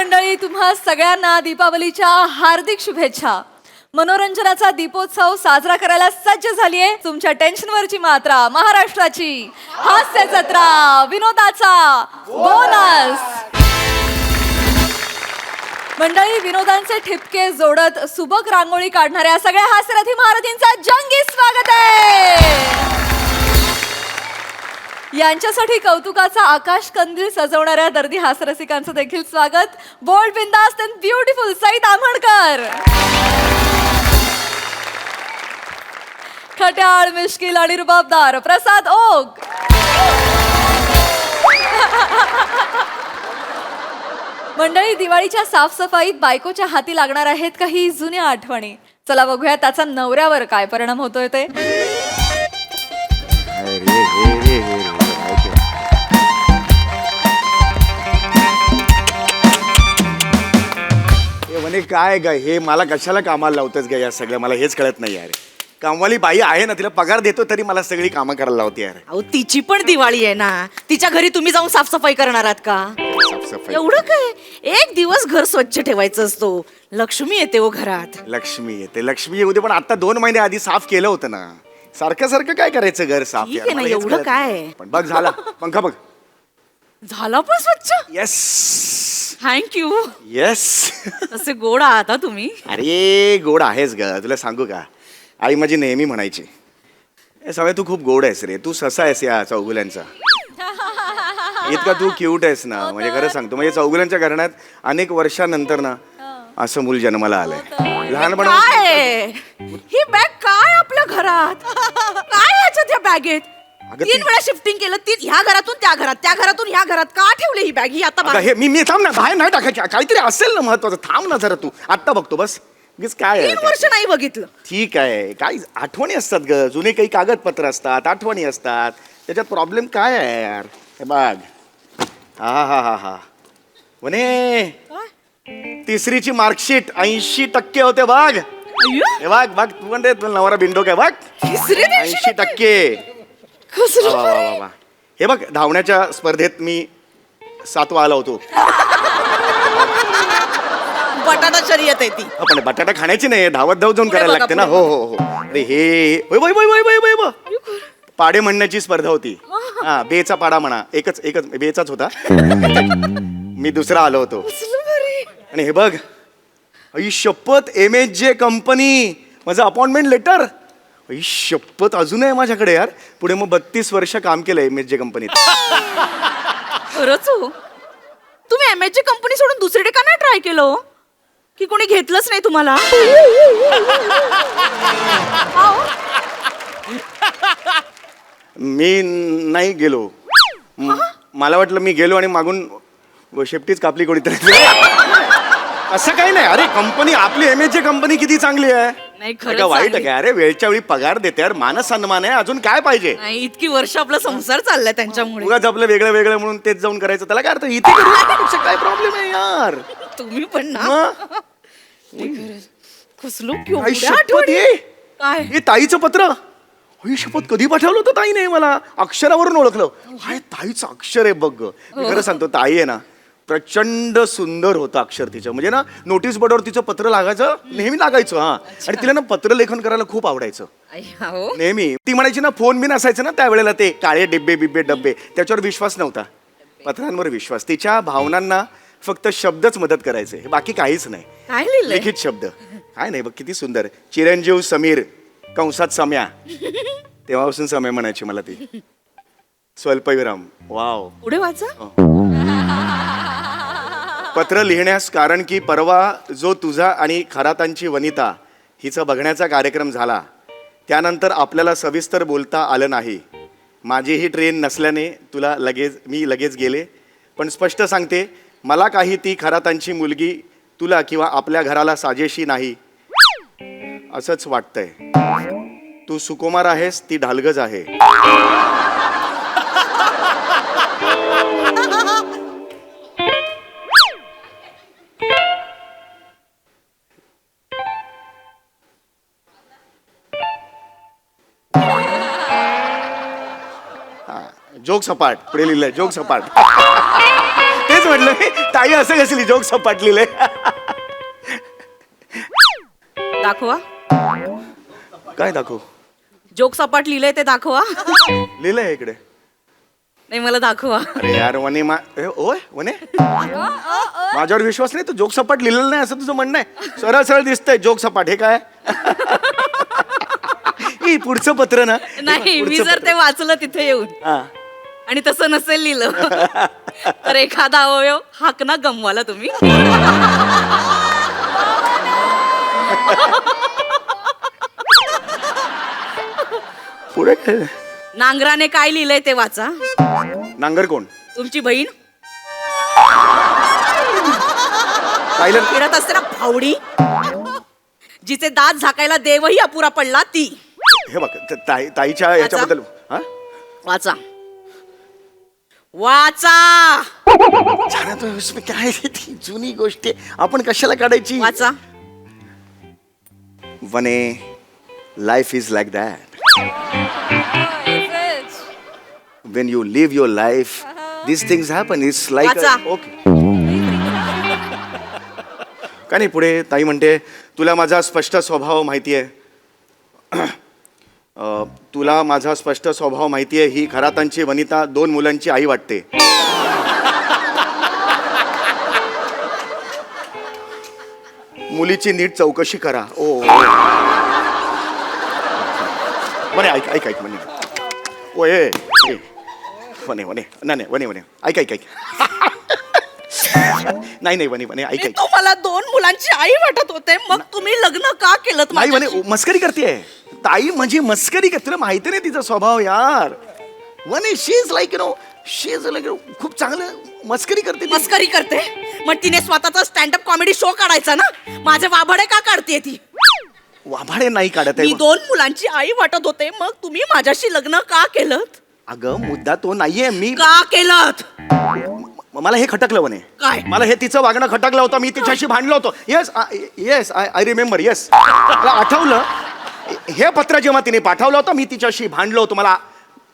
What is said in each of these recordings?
मंडळी, तुम्हा सगळ्यांना दीपावलीच्या हार्दिक शुभेच्छा. मनोरंजनाचा दीपोत्सव साजरा करायला सज्ज झालीये तुमच्या टेन्शनवरची मात्रा महाराष्ट्राची हास्य जत्रा, विनोदाचा बोनस. मंडळी, विनोदांचे ठिपके जोडत सुबक रांगोळी काढणाऱ्या सगळ्या हास्यरथी महारथींचा जंगी स्वागत आहे. यांच्यासाठी कौतुकाचा आकाश कंदील सजवणाऱ्या दर्दी हास्यरसिकांचं देखील स्वागत. बोल्ड, बिंदास्त अँड ब्युटिफुल सईद आंबणकर, खट्याळ, मिश्किल आणि रुबाबदार प्रसाद ओक, मंडळी, दिवाळीच्या साफसफाईत बायकोच्या हाती लागणार आहेत काही जुन्या आठवणी. चला बघूया त्याचा नवऱ्यावर काय परिणाम होतोय ते. म्हणे काय ग हे मला कशाला कामाला लावतच ग या सगळ्या, मला हेच कळत नाही यार. कामवाली बाई आहे ना, तिला पगार देतो तरी मला सगळी कामं करायला लावते यार. अहो तिची पण दिवाळी आहे ना, तिच्या घरी तुम्ही जाऊन साफसफाई करणार आहात का? साफसफाई एवढं काय, एक दिवस घर स्वच्छ ठेवायचं असतो. लक्ष्मी येते हो घरात. लक्ष्मी येते, लक्ष्मी येऊ दे, पण आता 2 महिने आधी साफ केलं होतं ना. सारखं सारखं काय करायचं घर साफ ठीक यार, आहे ना, मला हेच एवढं कळत काय? नाही. पण बघ झाला पंखा बघ. झाला पण स्वच्छ. Yes thank you. येस. तसे गोड आहात हा तुम्ही. अरे गोड आहेस ग, तुला सांगू का, आई माझी नेहमी म्हणायची, ए सवय तू खूप गोड आहेस रे, तू ससा आहेस या चौगुल्यांचा. इतका तू क्यूट आहेस ना, म्हणजे खरं सांगतो, म्हणजे चौगुल्यांच्या घराण्यात अनेक वर्षानंतर ना असं मूल जन्माला आलंय. लहानपणा काय आहे? ही बॅग काय आपल्या घरात? काय याच्यात या बॅगेत? अगं 3 वेळा शिफ्टिंग केलं, ह्या घरातून त्या घरात, त्या घरातून ह्या घरात. का ठेवले ही बॅग? ही आता अगं हे मी थांब ना, बाहेर नाही टाकायची, काहीतरी असेल ना महत्वाचं. थांब ना जरा, तू आत्ता बघतो बस. उगीच काय आहे 3 वर्ष नाही बघितलं. ठीक आहे, काही आठवणी असतात ग, जुने काही कागदपत्र असतात, आठवणी असतात, त्याच्यात प्रॉब्लेम काय आहे यार. हे बघ, हा हा हा हा म्हणे तिसरीची मार्कशीट 80% होते बघ. हे बघ बघ, तू म्हणते तुला नवरा बिंडो काय बघ. तिसरी 80%. कसलं वा, वा, वा, वा. हे बघ, धावण्याच्या स्पर्धेत मी 7वा आला होतो. बटाटा शर्यत आहे ती. पण बटाटा खाण्याची नाही, धावत धावत जाऊन पुढे करायला बघा, लागते ना. पुढे हो हो हो. अरे हे वै वै वै वै वै वै पाडे म्हणण्याची स्पर्धा होती. हा, बेचा पाडा म्हणा, एकच एकच बेचाच होता. मी दुसरा आलो होतो. आणि हे बघ, आई शपथ, MHJ कंपनी, माझं अपॉइंटमेंट लेटर. आई शपथ, अजून आहे माझ्याकडे यार. पुढे मग 32 वर्ष काम केलं MHJ कंपनीत. खरंच हो? तुम्ही MHJ कंपनी सोडून दुसरीकडे का नाही ट्राय केलं हो? की कोणी घेतलंच नाही तुम्हाला? मी नाही गेलो. मला वाटलं मी गेलो आणि मागून शेपटीच कापली कोणीतरी. असं काही नाही. अरे कंपनी आपली MHJ कंपनी किती चांगली आहे. नाही, काय खरंच वाईट चांगली. आहे. अरे वेळच्या वेळी पगार देते यार, मान सन्मान आहे, अजून काय पाहिजे. नाही, इतकी वर्ष आपला संसार चाललाय त्यांच्यामुळे. उगाच आपलं वेगळं वेगळं म्हणून तेच जाऊन करायचं, त्याला काय अर्थ. इथे करूया, काय प्रॉब्लेम आहे यार. तुम्ही पण ना. मग? कसलो आई शपथ, ये काय? हे ताईचं पत्र. आई शपथ, कधी पाठवलं होतं ताईने मला, अक्षरावरून ओळखलं. हाय, ताईचं अक्षर आहे बघ. मी खरं सांगतो, ताई आहे ना, प्रचंड सुंदर होतं अक्षर तिचं. म्हणजे ना, नोटीस बोर्डवर तिचं पत्र लागायचं, नेहमी लागायचं. हा, आणि तिला ना पत्र लेखन करायला खूप आवडायचं. हो? नेहमी ती म्हणायची ना, फोन बिन असायचं ना त्यावेळेला, ते काळे डिब्बे बिब्बे डब्बे, त्याच्यावर विश्वास नव्हता, पत्रांवर विश्वास. तिच्या भावनांना फक्त शब्दच मदत करायचे, बाकी काहीच नाही. काय लिहिलंय? लिखित शब्द काय नाही बघ, किती सुंदर. चिरंजीव समीर कंसात सम्या, तेव्हापासून सम्या म्हणायची मला ती. स्वल्पविराम. वाव. पुढे वाचा. पत्र लिहिण्यास कारण की परवा जो तुझा आणि खरातांची वनिता हिचा बघण्याचा कार्यक्रम झाला, त्यानंतर आपल्याला सविस्तर बोलता आलं नाही. माझीही ट्रेन नसल्याने मी लगेच गेले. पण स्पष्ट सांगते, मला काही ती खरातांची मुलगी तुला किंवा आपल्या घराला साजेशी नाही असंच वाटतंय. तू सुकुमार आहेस, ती ढालगज आहे. जोक सपाट पुढे लिहिलंय, जोक सपाट. तेच म्हटलं मी ताई असं कसली जोक सपाट लिहिले. दाखवा. काय दाखवू? जोक सपाट लिहिलंय ते दाखवा. लिहिलंय इकडे. नाही मला दाखवा. अरे यार वने ओय वने माझ्यावर विश्वास नाही. तू जोक सपाट लिहिलेलं नाही असं तुझं म्हणणं आहे? सरळ सरळ दिसतंय जोक सपाट. हे काय? ई, पुढचं पत्र ना. नाही मी पुढचं जर पत्र. ते वाचलं तिथे येऊन हा. आणि तसं नसेल लिहिलं तर एखादा अवयव हाकना गमवाला तुम्ही. पुढे काय? नांगराने काय लिहिलंय ते वाचा. नांगर कोण? तुमची बहीण पाहिलं? फिरत असते ना फावडी, जिचे दात झाकायला देवही अपुरा पडला ती. हे बघ ताईच्या याच्याबद्दल. हा? वाचा वाचा छान, तो इसमें काय आहे ती जुनी गोष्ट आहे. आपण कशाला काढायची? वाचा. वने life is like that. When you live your life, these things happen. It's like वाचा. okay. काय नाही. पुढे ताई म्हणते, तुला माझा स्पष्ट स्वभाव माहिती आहे. तुला माझा स्पष्ट स्वभाव माहिती आहे. ही खरातांची वनिता 2 मुलांची आई वाटते. मुलीची नीट चौकशी करा. ओ म्हणे ऐक ऐक ऐक म्हणे. ओ ए वने वने नाही वने वने ऐक ऐक ऐक. नाही वने वने ऐक ऐक. तुम्हाला 2 मुलांची आई वाटत होते, मग तुम्ही लग्न का केलं? नाही वने मस्करी करते ताई. म्हणजे मस्करी करते. तुला माहिती नाही तिचा स्वभाव यार. वने she is like she is like खूप चांगलं मस्करी करते ती. मस्करी करते. मग तिने स्वतःचा स्टँडअप कॉमेडी शो काढायचा ना. माझे वाभाडे का काढते ती? वाभाडे नाही काढत मी आहे. 2 मुलांची आई वाटत होते, मग तुम्ही माझ्याशी लग्न का केलं? अगं मुद्दा तो नाहीये. मी का केलं? मला हे खटकलं वने. काय? मला हे तिचं वागणं खटकलं होतं. मी तिच्याशी भांडलो होतो. Yes yes I remember. Yes मला आठवलं. हे पत्र जेव्हा तिने पाठवलं होतं मी तिच्याशी भांडलो होतो. मला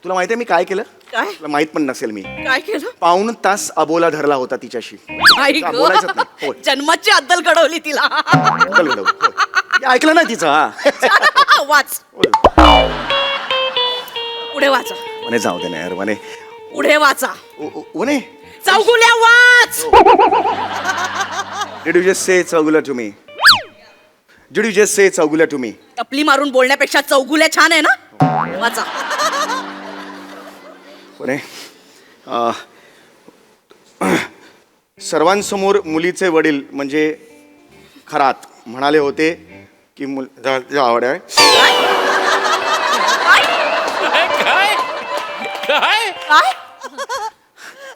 तुला माहिती आहे मी काय केलं? काय तुला माहित पण नसेल. मी काय केलं? पाऊण तास अबोला धरला होता तिच्याशी. आई का गं. बोलायचंच नाही. होय. जन्माची अद्दल घडवली तिला. चल गं, होय. मी ऐकलं नाही तिचं. हा वाच. पुढे वाचा. म्हणे जाऊ दे ना यार म्हणे. पुढे वाचा. म्हणे चौगुल्या वाच. Did you just say चौगुल्या to me? Did you just say चौगुल्या to me? टपली मारून बोलण्यापेक्षा चौगुल्या छान आहे ना. वाचा. म्हणे सर्वांसमोर मुलीचे वडील म्हणजे खरात म्हणाले होते की आवड आहे. काय?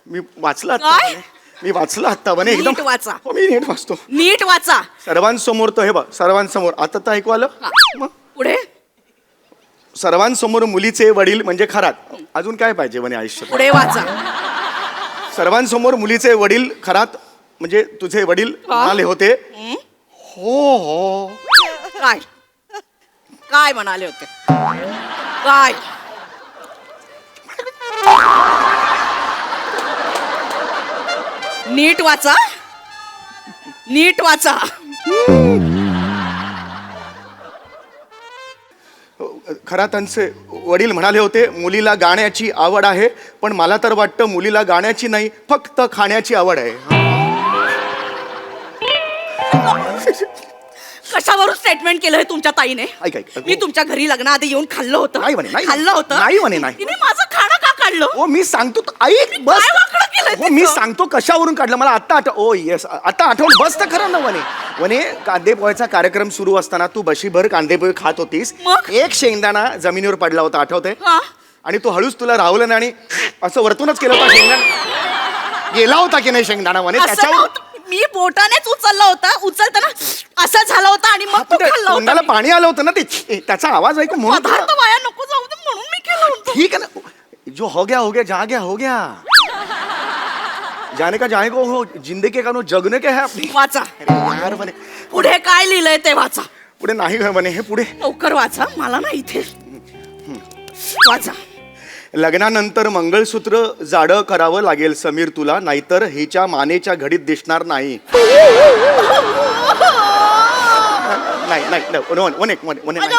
मी वाचलं काय? आता. मी वाचलं आता म्हणे एकदम. नीट वाचा. हो, मी नीट वाचतो. नीट वाचा. सर्वांसमोर तर हे बघ सर्वांसमोर आता तर ऐकू आलं. मग पुढे सर्वांसमोर मुलीचे वडील म्हणजे खरात. अजून काय पाहिजे म्हणे आयुष्यात? पुढे वाचा. सर्वांसमोर मुलीचे वडील खरात म्हणजे तुझे वडील म्हणाले होते. हो हो. काय काय म्हणाले होते? काय? नीट वाचा. नीट वाचा. खरातांचे वडील म्हणाले होते मुलीला गाण्याची आवड आहे पण मला तर वाटतं मुलीला गाण्याची नाही फक्त खाण्याची आवड आहे. कशावरून स्टेटमेंट केलंय तुमच्या ताईने? ऐक ऐक मी तुमच्या घरी लग्नाआधी येऊन खाल्लं होतं. नाही म्हणे, नाही. खाल्लं होतं. नाही म्हणे, नाही. तिने माझं खाणं का काढलं? हो मी सांगतो ऐक बस. काय वाकडं केलंय हो मी तिचं? सांगतो कशावरून काढलं मला आता ओ येस आता आठवलं. बस तर खरं ना वने. वने कांदे पोह्याचा कार्यक्रम सुरू असताना तू बशीभर कांदे पोहे खात होतीस. मग? एक शेंगदाणा जमिनीवर पडला होता आठवतंय? हा? आणि तो हळूच तुला राहुलं ना आणि असं वरतूनच केलं होता शेंगदाणा. गेला होता की नाही शेंगदाणा वने असं त्याच्यावर नव्हतं. मी बोटानेच उचलला होता. उचलताना असं झालं होतं आणि मग तो खाल्ला तोंडाला होता. पाणी आलं होतं ना ते त्याचा आवाज ऐकून म्हणून पदार्थ तुला- वाया नको जाऊ दे म्हणून मी केलं होतं. ठीक है ना जो हो गया जहाँ गया हो गया. जाने का जाने को हो जिंदगी का नो जगने के है अपनी. वाचा. अरे यार म्हणे पुढे काय लिहिलंय ते वाचा. पुढे नाही म्हणे हे पुढे लवकर वाचा. मला ना इथे वाचा. लग्नानंतर मंगळसूत्र जाडं करावं लागेल समीर तुला, नाहीतर हिच्या मानेच्या घडीत दिसणार नाही. नाही नाही नाही,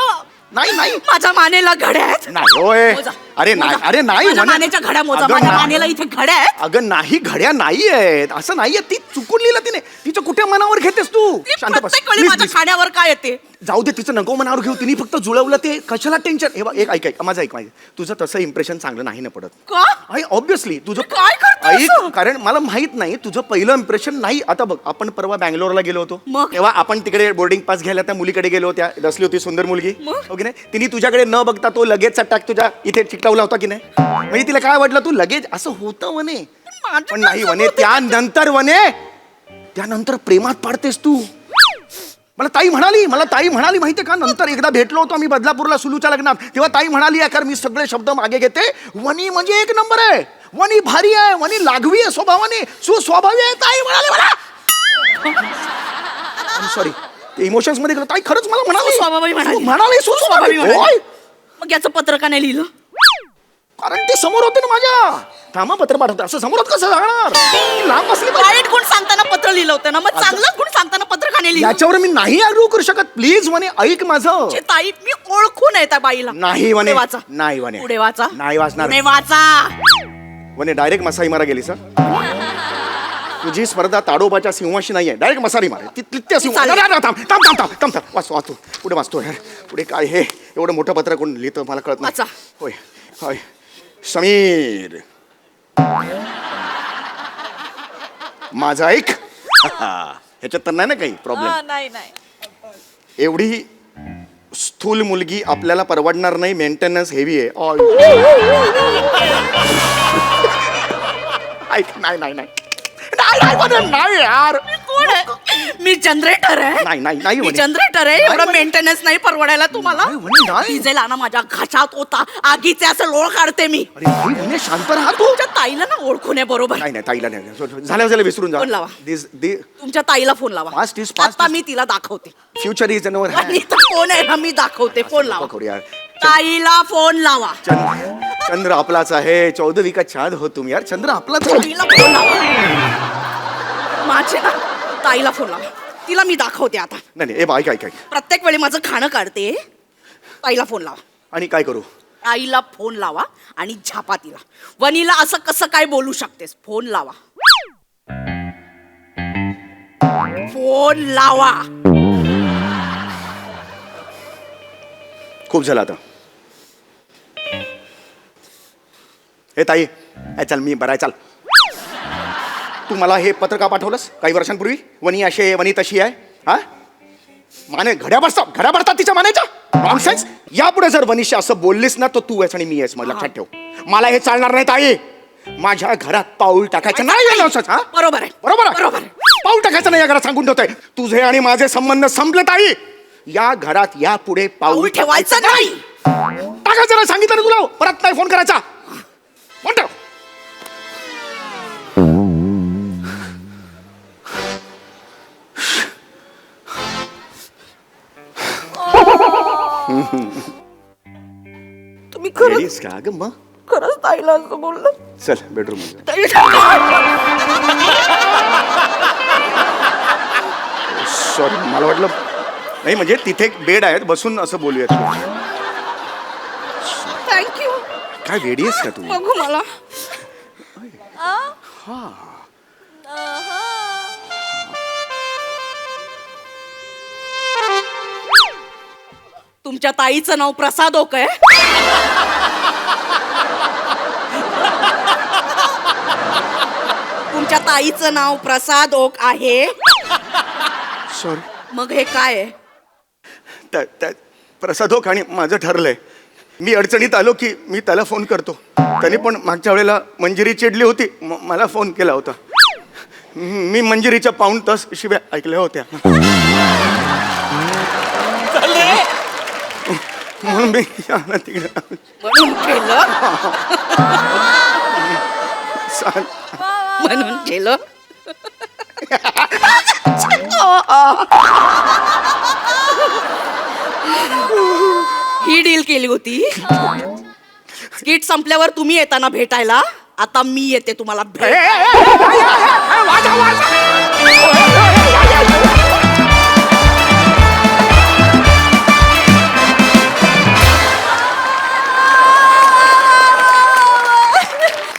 नाही नाही माझ्या मानेला घड्या आहेत. नाही होय. मोजा. अरे नाही, मोजा. अरे नाही माझ्या म्हणे. मानेच्या घड्या मोजा. अगं माझ्या ना- मानेला इथे घड्या आहेत. अगं नाही, घड्या नाही आहेत, असं नाहीये. ती चुकून लिहिलं तिने. तिचं कुठे मनावर घेतेस तू? शांत बस. प्रत्येक वेळी Please, माझ्या please. खाण्यावर काय येते? जाऊ दे, तिचं नको मनावर घेऊ. तिने फक्त जुळवलं ते, कशाला टेन्शन. हे बघ, एक ऐक माझं ऐक. तुझं तसं इम्प्रेशन चांगलं नाही ना पडत. का? ऑब्विसली तुझं काय करतोय असं? ऐक, कारण मला माहित नाही तुझं पहिलं इम्प्रेशन नाही. आता बघ, आपण परवा बँगलोरला गेलो होतो, मग? तेव्हा आपण तिकडे बोर्डिंग पास घ्यायला त्या मुलीकडे गेलो. त्या रसली होती सुंदर मुलगी, मग? ओके नाही. तिने तुझ्याकडे न बघता तो लगेच टाक तुझ्या इथे चिकटवला होता की नाही? म्हणजे तिला काय वाटलं, तू लगेच असं होतं वने. माझं पण नाही कसं वने, होतं? त्यानंतर प्रेमात पाडतेस तू. मला ताई म्हणाली माहितीये का, नंतर एकदा भेटलो होतो मी बदलापूरला सुलूच्या लग्नात, तेव्हा ताई म्हणाली, यार मी सगळे शब्द मागे घेते, वनी म्हणजे एक नंबर आहे, वनी भारी आहे, वनी लागवी आहे स्वभावाने, सुस्वभावी आहे. ताई म्हणाली मला, सॉरी ते इमोशन्स मध्ये गेलो. ताई खरंच मला सुस्वभावी म्हणाली. म्हणाली सुस्वभावी. होय, मग याचं पत्र का नाही लिहिलं? कारण ते समोर होते ना माझ्या. थांबा पत्र पाठवते, असं समोर कसं जाणार? लांब बसली पाहिजे. वाईट गुण सांगताना पत्र लिहिलं होतं ना, मग चांगलं गुण सांगताना पत्र का नाही लिहिलं? याच्यावर मी नाही आग्रह करू शकत. प्लीज वने ऐक माझं. ची ताई, मी ओळखून आहे त्या बाईला. नाही वने, पुढे वाचा. नाही वने, पुढे वाचा. नाही वाचणार. पुढे वाचा. वने डायरेक्ट मसाई मारा गेली सर. तुझी स्पर्धा ताडोबाच्या सिंहाशी नाहीये, डायरेक्ट मसारी मार. त्या सिंह. चालेल. थांब वाचतो पुढे वाचतो यार. पुढे काय हे एवढं मोठं पत्र कोण लिहितं मला कळत नाही. वाचा. होय होय. समीर माझा ऐक. ह्याच्यात तर नाही ना काही प्रॉब्लेम. नाही नाही. एवढी स्थूल मुलगी आपल्याला परवडणार नाही, मेंटेनन्स हेवी आहे. ऐक, नाही नाही नाही नाही यार. कोण आहे? मी जनरेटर आहे. नाही नाही नाही मी म्हणे. जनरेटर आहे. नाही एवढं म्हणे. मेंटेनन्स नाही परवडायला तुम्हाला. नाही म्हणे, नाही. डिझेल आणा, माझ्या घशात होता आगीचे असं लोळ काढते मी. अरे नाही म्हणे, शांत राहा तू. तुमच्या ताईला ना ओळखून आहे बरोबर. नाही नाही ताईला नाही. झालं विसरून जा. फोन लावा. दिस तुमच्या ताईला फोन लावा. Past is past आता is- मी तिला दाखवते. फ्युचर इज नवर. आणि इथं फोन आहे ना, मी दाखवते. फोन लावा. यार. ताईला फोन लावा. चंद्र आपलाच आहे, 14वी का चांद हो तुम यार. चंद्र आपलाच आहे. ताईला फोन लावा. माझे ना ताईला फोन लावा. तिला मी दाखवते आता. नाही नाही, ए बा, ऐक ऐक ऐक. प्रत्येक वेळी माझं खाणं काढते. ताईला फोन लावा. आणि काय करू? आईला फोन लावा आणि झापा तिला. वनीला असं कसं काय बोलू शकतेस? फोन लावा. फोन लावा. खूप झालं आता. हे ताई, चल मी बराय, चाल. तू मला हे पत्र का पाठवलंस काही वर्षांपूर्वी? वनी अशी आहे, वनी तशी आहे. हा माने घड्या भरतात तिच्या मानेच्या. नॉनसेन्स. यापुढे जर वनीशी असं बोललीस ना, तर तू आहेस आणि मी आहेस, मला लक्षात ठेव. मला हे चालणार नाही ताई. माझ्या घरात पाऊल टाकायचं नाही. हा बरोबर आहे. बरोबर आहे. बरोबर आहे. पाऊल टाकायचं नाही या घरात, सांगून ठेवतोय. तुझे आणि माझे संबंध संपले ताई. या घरात यापुढे पाऊल ठेवायचं नाही. टाकायचं नाही, सांगितलं ना तुला. परत नाही फोन करायचा. फोन ठेव. तुम्ही खरंच Ladies का ग मग? खरंच ताईला असं बोललं? चल बेडरूम मध्ये. सॉरी, मला वाटलं नाही, म्हणजे तिथे बेड आहेत, बसून असं बोलूयात. थँक्यू. काय वेडी आहेस का तू? बघू मला. तुमच्या ताईचं नाव प्रसाद ओक आहे. तुमच्या ताईचं नाव प्रसाद ओक आहे. सॉरी. मग हे काय आहे? प्रसाद ओक आणि माझं ठरलंय. मी अडचणीत आलो की मी त्याला फोन करतो. त्याने पण मागच्या वेळेला मंजिरी चिडली होती, मला फोन केला होता. मी मंजिरीच्या पाऊण तास शिव्या ऐकल्या होत्या. म्हणून मी तिकडे म्हणून केलं. म्हणून केलं. ही डील केली होती. स्किट संपल्यावर तुम्ही येताना भेटायला, आता मी येते तुम्हाला भेट.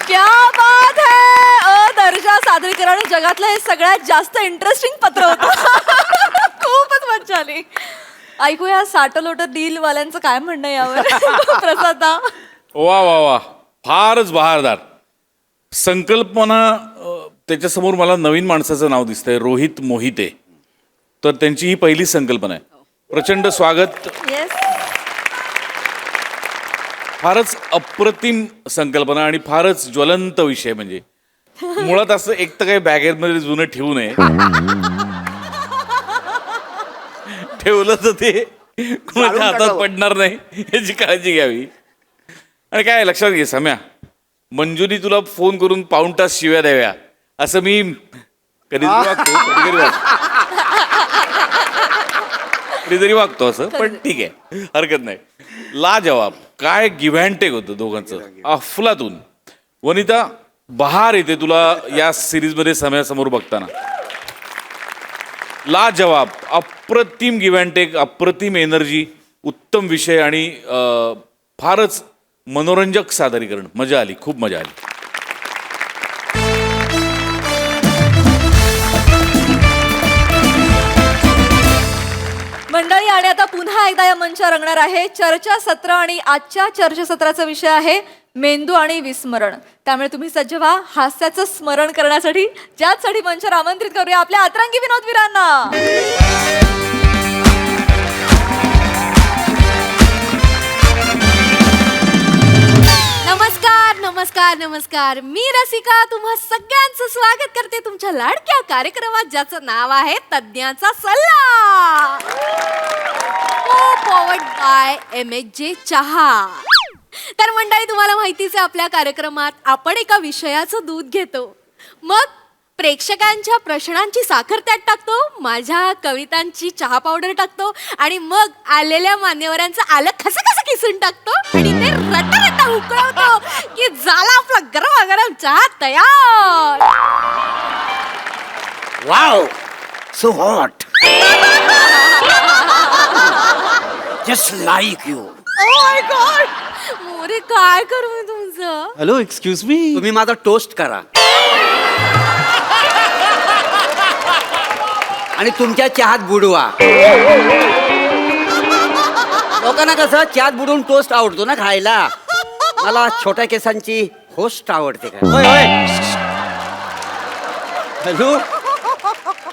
क्या बात है. दर्जा सादरीकरण जगातलं हे सगळ्यात जास्त इंटरेस्टिंग पत्र होतं. खूपच मजा आली. ऐकूया साटलोट डील वाल्यांचं काय म्हणणं आहे यावर. प्रसादा. वा वा वा, फारच बहारदार संकल्पना. त्याच्यासमोर मला नवीन माणसाचं नाव दिसतंय, रोहित मोहिते. तर त्यांची ही पहिली संकल्पना आहे. प्रचंड स्वागत. येस. फारच अप्रतिम संकल्पना आणि फारच ज्वलंत विषय. म्हणजे मुळात असं एक तर काही बॅगेमध्ये जुनं ठेवू नये. ठेवलं तर ते कोणाच्या हातात पडणार नाही याची काळजी घ्यावी. आणि काय लक्षात घे सम्या, मंजुरी तुला फोन करून पाऊण तास शिव्या द्याव्या असं मी कधीतरी वागतो असं, पण ठीक आहे, हरकत नाही. लाजवाब. काय गिव्ह अँड टेक होतं दोघांचं, अफलातून. वनिता, बहार येते तुला या सिरीज मध्ये सम्यासमोर बघताना. लाजवाब, अप्रतिम गिव्ह अँड टेक, अप्रतिम एनर्जी, उत्तम विषय आणि फारच मनोरंजक सादरीकरण. मजा आली, खूप मजा आली. मंडळी, आणि आता पुन्हा एकदा या मंचावर रंगणार आहे चर्चासत्र. आणि आजच्या चर्चासत्राचा विषय आहे मेंदू आणि विस्मरण. त्यामुळे तुम्ही सज्ज व्हा हास्याचं स्मरण करण्यासाठी, ज्यासाठी मंचावर आमंत्रित करूया आपल्या अतरंगी विनोदवीरांना. नमस्कार नमस्कार नमस्कार. मी रसिका तुम्हा सगळ्यांचं स्वागत करते तुमच्या लाडक्या कार्यक्रमात, ज्याचं नाव आहे तज्ञाचा सल्ला. पॉवर्ड बाय MHJ चहा. तर मंडळी, तुम्हाला माहितीच आहे आपल्या कार्यक्रमात आपण एका विषयाचं दूध घेतो, मग प्रेक्षकांच्या प्रश्नांची साखर त्यात टाकतो, माझ्या कवितांची चहा पावडर टाकतो, आणि मग आलेल्या मान्यवरांचं आलं खसं खसं किसून टाकतो, आणि ते रटा रटा उकळवतो की झाला आपला गरमागरम चहा तयार. Wow, so hot. Just like you. Oh my God! More, काय करू मी तुमचं? Hello, excuse me. तुम्ही माझा टोस्ट करा आणि तुमच्या चहात बुडवा. लोकांना कसं चहात बुडवून टोस्ट आवडतो ना खायला, मला छोट्या केसांची होस्ट आवडते. काय हॅलो,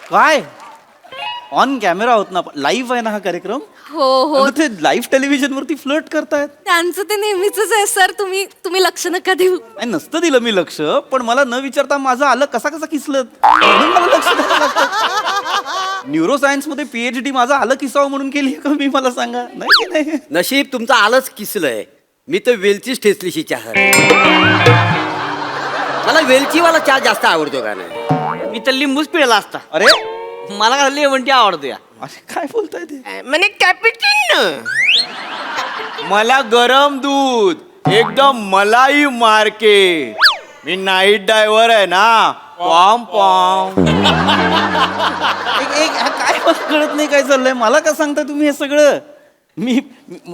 काय ऑन कॅमेरा आहोत ना, लाईव्ह आहे ना हा कार्यक्रम. हो हो, आणि ते लाईव्ह टेलिव्हिजन वरती फ्लर्ट करतायत. त्यांचं ते नेहमीच आहे सर. तुम्ही लक्ष नका देऊ. नाही, नसतं दिलं मी लक्ष, पण मला न विचारता माझं आलं कसा कसा किसलं म्हणून मला लक्ष द्यावं लागतं. न्यूरोसायन्स मध्ये PhD माझं आलं किसावं म्हणून केली का मी, मला सांगा. नाही की नाही. नशीब तुमचं आलंच किसलंय. मी तर वेलचीच ठेचलीशी चहा. मला वेलचीवाला चहा जास्त आवडतो. का नाही, मी तर लिंबूच पिळला असता. अरे मला का लेमन टी आवडतो या. अरे काय बोलताय ते. म्हणे कॅपिचिनो. मला गरम दूध एकदम मलाई मार्के. मी नाईट ड्रायव्हर आहे ना. पॉम पॉम. एक काय मला कळत नाही काय चाललंय. मला का सांगता तुम्ही हे सगळं.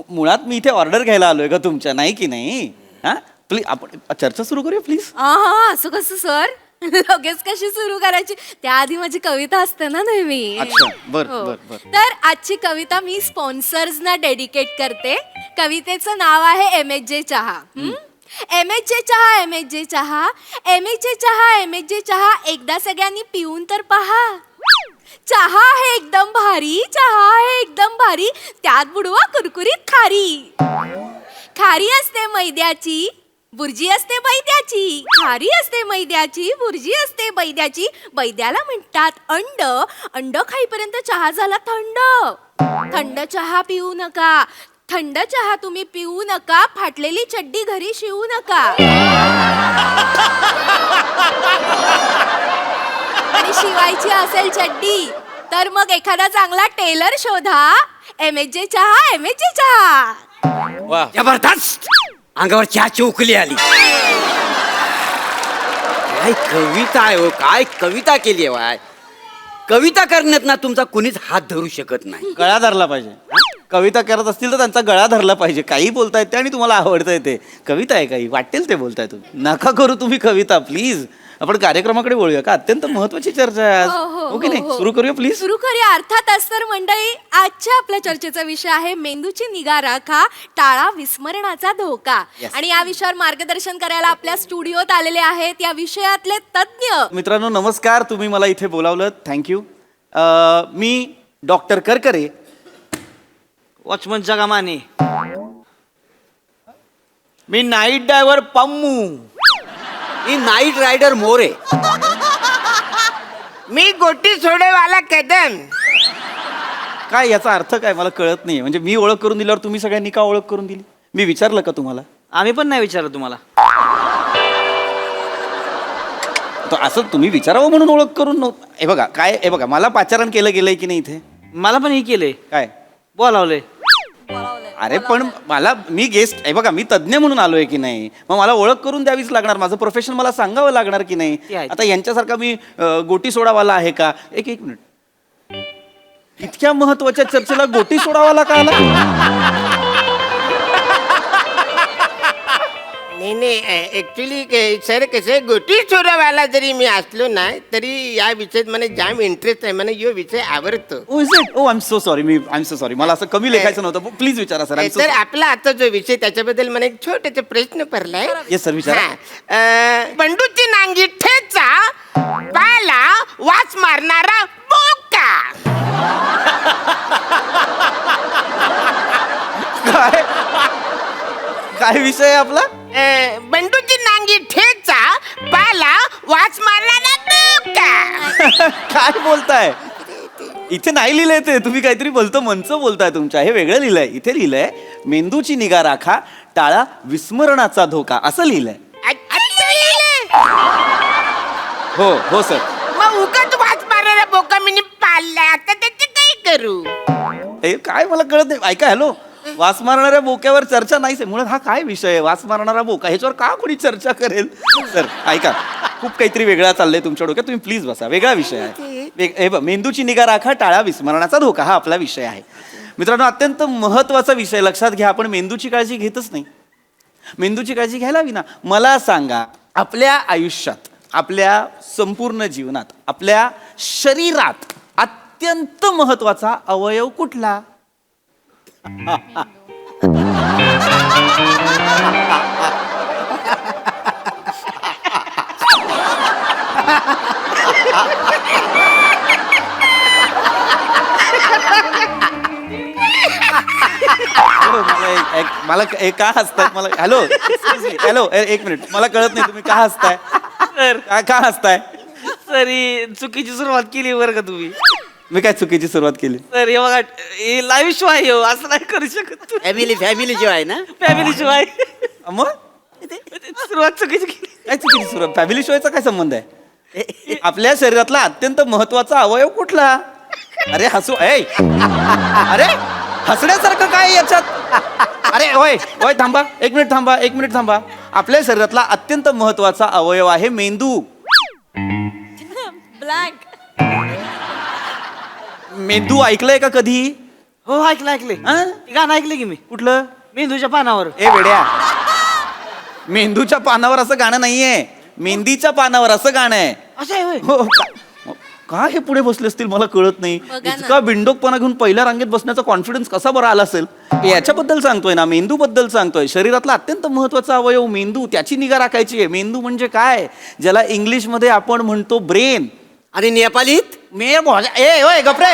मुळात मी इथे ऑर्डर घ्यायला आलोय का तुमच्या, नाही की नाही. हा प्लीज आपण चर्चा सुरू करूया प्लीज. हा, असं कसं सर, लगेच कशी सुरू करायची. त्याआधी माझी कविता असते ना नेहमी. अच्छा, बर हो. बर बर. तर आजची कविता मी स्पॉन्सर्सना डेडिकेट करते. कवितेचं नाव आहे MHJ चहा. MHJ चहा, MHJ चहा, MHJ चहा, MHJ चहा. एकदा सगळ्यांनी पिऊन तर पहा. चहा आहे एकदम भारी, चहा आहे एकदम भारी. त्यात बुडवा कुरकुरीत खारी. खारी असते मैद्याची, बुर्जी असते बैद्याची. खारी असते मैद्याची, बुर्जी असते बैद्याची. बैद्याला म्हणतात अंड. अंड खाईपर्यंत चहा झाला थंड. थंड चहा पिऊ नका. थंड चहा तुम्ही पिऊ नका. फाटलेली चड्डी घरी शिवू नका. आणि शिवायची असेल चड्डी तर मग एखादा चांगला टेलर शोधा. MHJ चहा, MHJ चहा. वा, जबरदस्त. अंगावर चहाची उकली आली. काय कविता आहे हो, काय कविता केली आहे वाय. कविता करण्यात ना तुमचा कुणीच हात धरू शकत नाही. गळा धरला पाहिजे. कविता करत असतील तर त्यांचा गळा धरला पाहिजे. काही बोलतायत ते आणि तुम्हाला आवडतंय ते. कविता आहे काही, वाटेल ते बोलताय तुम्ही. नका करू तुम्ही कविता प्लीज. आपण कार्यक्रमाकडे बोलूया का. अत्यंत महत्वाची चर्चा आहे आज. हो की नाही, सुरू करूया प्लीज. सुरू करूया. अर्थातच तर मंडळी, आजच्या आपल्या चर्चेचा विषय आहे मेंदूची निगा राखा, टाळा विस्मरणाचा धोका. आणि या विषयावर मार्गदर्शन करायला आपल्या स्टुडिओत आलेले आहेत या विषयातले तज्ज्ञ. मित्रांनो नमस्कार. तुम्ही मला इथे बोलावलं, थँक्यू. मी डॉक्टर करकरे, वॉचमनच्या कामाने. मी नाईट ड्रायव्हर पम्मू. मी नाईट रायडर मोरे. मी गोटी सोडेवाला कदम. काय याचा अर्थ काय मला कळत नाही. म्हणजे मी ओळख करून दिल्यावर तुम्ही सगळ्यांनी का ओळख करून दिली. मी विचारलं का तुम्हाला. आम्ही पण नाही विचारलं तुम्हाला. तर असं तुम्ही विचारावं म्हणून ओळख करून नव्हतं. हे बघा काय, हे बघा मला पाचारण केलं गेलंय की नाही इथे. मला पण हे केलंय, काय बोलावलंय. अरे पण मला, मी गेस्ट आहे बघा, मी तज्ज्ञ म्हणून आलोय की नाही. मग मला ओळख करून द्यावीच लागणार. माझं प्रोफेशन मला सांगावं लागणार की ते नाही. आहे. आता यांच्यासारखा मी गोटी सोडावाला आहे का. एक एक मिनिट, इतक्या महत्वाच्या चर्चेला गोटी सोडावाला का आला. नाही ऍक्च्युली सर कसं गोटी सोडावाला जरी मी असलो ना तरी या विषयात मला जाम इंटरेस्ट आहे. मला यो विषय आवडतो. Oh is it. Oh I am so sorry. मी आय एम सो सॉरी. मला असं कमी लेखायचं नव्हतं. प्लीज विचारा सर. तर आपला आता जो विषय त्याच्याबद्दल मला एक छोटासा प्रश्न पडलाय. येस सर, विचारा. बंडूची नांगी ठेचा, पाला वास मारणारा बोका. काय काय विषय आहे आपला. बंडूची नांगी ठेचा, पाला वास मारणारा बोका. काय बोलताय. इथे नाही लिहिलंय ते. तुम्ही काहीतरी बोलतो मंच बोलताय तुमच्या. हे वेगळं लिहिलंय. इथे लिहिलंय मेंदूची निगा राखा, टाळा विस्मरणाचा धोका, असं लिहिलंय. अच्छा लिहिलंय? हो हो सर. मग उगाच वास मारणारा बोका मी पाळलाय. आता त्याचे काय करू. हे काय मला कळत नाही. ऐका, हॅलो, वास मारणाऱ्या बोक्यावर चर्चा नाहीच आहे. मुळात हा काय विषय आहे. वास मारणारा बोका ह्याच्यावर का कोणी चर्चा करेल. सर ऐका, खूप काहीतरी वेगळा चाललंय तुमच्या डोक्यात. तुम्ही प्लीज बसा. वेगळा विषय आहे. हे बघ, मेंदूची निगा राखा, टाळा विस्मरणाचा धोका, हा आपला विषय आहे. मित्रांनो अत्यंत महत्वाचा विषय. लक्षात घ्या, आपण मेंदूची काळजी घेतच नाही. मेंदूची काळजी घ्यायला हवी ना. मला सांगा, आपल्या आयुष्यात, आपल्या संपूर्ण जीवनात, आपल्या शरीरात अत्यंत महत्वाचा अवयव कुठला. मला का हसताय. मला हॅलो हॅलो एक मिनिट, मला कळत नाही तुम्ही का हसताय. सर का हसताय. सरी चुकीची सुरुवात केली बरं का तुम्ही. मी काय चुकीची सुरुवात केली. सर हे बघा, हे लाईव्ह शो आहे हो, असं नाही करू शकत. फॅमिली जो आहे ना. फॅमिली शो आहे. मग सुरुवात चुकीची केली. काय चुकीची सुरुवात. फॅमिली शोचा काय संबंध आहे. आपल्या शरीरातला अत्यंत महत्वाचा अवयव कुठला. अरे हसू. अरे हसण्यासारखं काय याच्यात. अरे होय होय, थांबा एक मिनिट थांबा. आपल्या शरीरातला अत्यंत महत्वाचा अवयव आहे मेंदू. ब्लँक. मेंदू ऐकलंय का कधी. हो ऐकलं. गाणं ऐकलं की मी. कुठलं. मेंदूच्या पानावर. ए वेड्या, मेंदूच्या पानावर असं गाणं नाहीये. मेंदीच्या पानावर असं गाणं आहे. असं आहे होय. हो का हे पुढे बसले असतील मला कळत नाही. बघा ना. इतका बिंडोकपणा घेऊन पहिल्या रांगेत बसण्याचा कॉन्फिडन्स कसा बरा आला असेल. याच्याबद्दल सांगतोय ना, मेंदू बद्दल सांगतोय. शरीरातला अत्यंत महत्वाचा अवयव मेंदू, त्याची निगा राखायची आहे. मेंदू म्हणजे काय, ज्याला इंग्लिश मध्ये आपण म्हणतो ब्रेन. आणि नेपालीत ए होय गपरे.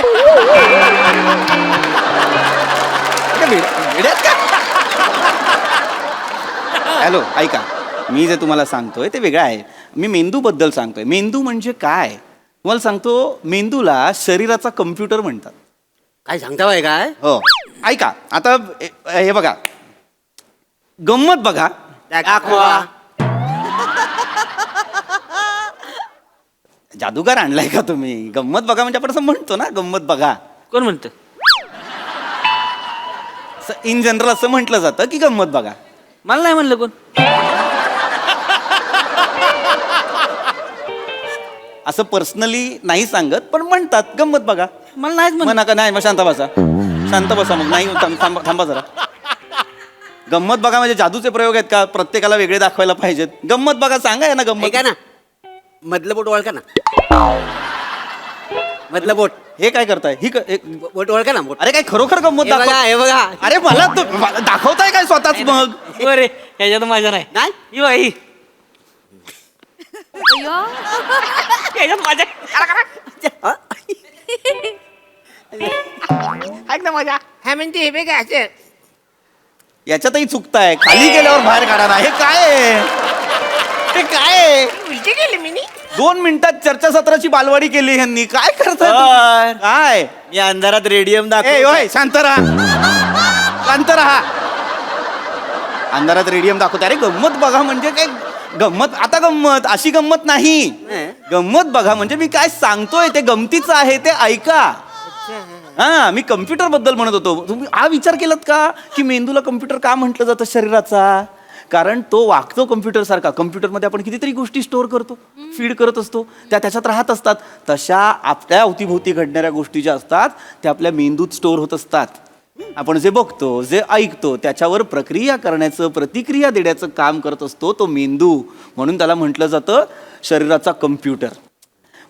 हॅलो ऐका, मी जे तुम्हाला सांगतोय ते वेगळं आहे. मी मेंदू बद्दल सांगतोय. मेंदू म्हणजे काय तुम्हाला सांगतो. मेंदूला शरीराचा कम्प्युटर म्हणतात. काय सांगता बाय काय. हो ऐका, आता हे बघा, गंमत बघा. दाखवा. जादूगार आणलाय का तुम्ही. गंमत बघा म्हणजे आपण असं म्हणतो ना, गंमत बघा. कोण म्हणतं. इन जनरल असं म्हटलं जातं की गंमत बघा. मला नाही म्हणलं कोण. असं पर्सनली नाही सांगत पण म्हणतात गंमत बघा. मला नाहीच म्हणलं. मग नका नाही मग शांत बसा. शांत बसा मग नाही थांबा जरा. गंमत बघा म्हणजे जादूचे प्रयोग आहेत का प्रत्येकाला वेगळे दाखवायला पाहिजेत. गंमत बघा सांगा या ना गंमत. ऐका ना मधलं बोट ओळखा ना. मधलं बोट हे काय करताय बोट ओळखा ना बोट. अरे काय खरोखर गंमत हे बघा दाखव. हे बघा. अरे मला दाखवताय काय स्वतःच मग. अरे ह्याच्यात माझ्या नाही. नाही ही बाई ह्याच्यात माझ्या ऐक ना माझ्या. हा म्हणजे हे बघा असं याच्यातही चुकताय. खाली गेल्यावर बाहेर काढा ना. हे काय आहे? ते काय आहे? उलटी गेली मी नी. 2 मिनिटात चर्चासत्राची बालवाडी केली यांनी. काय करताय सर. तुम्ही? काय मी अंधारात रेडियम ए ओय शांत राहा. शांत राहा. अंधारात रेडियम दाखवते. अरे गंमत बघा म्हणजे काय गंमत. आता गंमत अशी गंमत नाही. गंमत बघा म्हणजे मी काय सांगतोय ते गमतीचं आहे ते ऐका. हा मी कम्प्युटर बद्दल म्हणत होतो. तुम्ही हा विचार केलात का की मेंदूला कम्प्युटर का म्हटलं जातं शरीराचा. कारण तो वागतो कम्प्युटर सारखा. कम्प्युटरमध्ये आपण कितीतरी गोष्टी स्टोअर करतो फीड करत असतो त्या त्याच्यात राहत असतात. तशा आपल्या अवतीभोवती घडणाऱ्या गोष्टी ज्या असतात त्या आपल्या मेंदूत स्टोअर होत असतात. आपण जे बघतो जे ऐकतो त्याच्यावर प्रक्रिया करण्याचं प्रतिक्रिया देण्याचं काम करत असतो तो मेंदू. म्हणून त्याला म्हटलं जातं शरीराचा कम्प्युटर.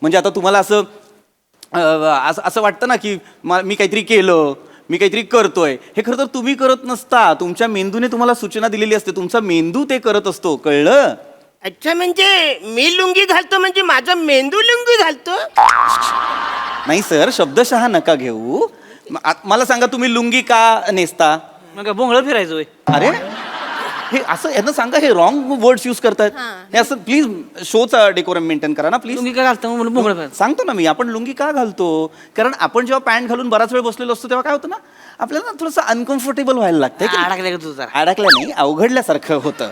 म्हणजे आता तुम्हाला असं असं वाटतं ना की मी काहीतरी केलं मी काहीतरी करतोय. हे खरं तर तुम्ही करत नसता. तुमच्या मेंदूने तुम्हाला सूचना दिलेली असते. तुमचा मेंदू ते करत असतो. कळलं. अच्छा म्हणजे मी लुंगी घालतो म्हणजे माझा मेंदू लुंगी घालतो. नाही सर शब्दशः नका घेऊ. मला सांगा तुम्ही लुंगी का नेसता. मग काय बोंगळं फिरायचं होय. अरे हे असं यांना सांगा हे रॉंग वर्ड्स यूज करतायत. हे असं प्लीज शोचा डेकोरम मेंटेन करा ना प्लीज. तुम्ही काय घालता म्हणून बोंगळं फिरायचं. सांगतो ना मी आपण लुंगी का घालतो. कारण आपण जेव्हा पॅन्ट घालून बराच वेळ बसलेलो असतो तेव्हा काय होतं ना आपल्याला ना थोडंसं अनकम्फर्टेबल व्हायला लागतं. अडकलं का तुझं जरा. अडकलं नाही अवघडल्यासारखं होतं.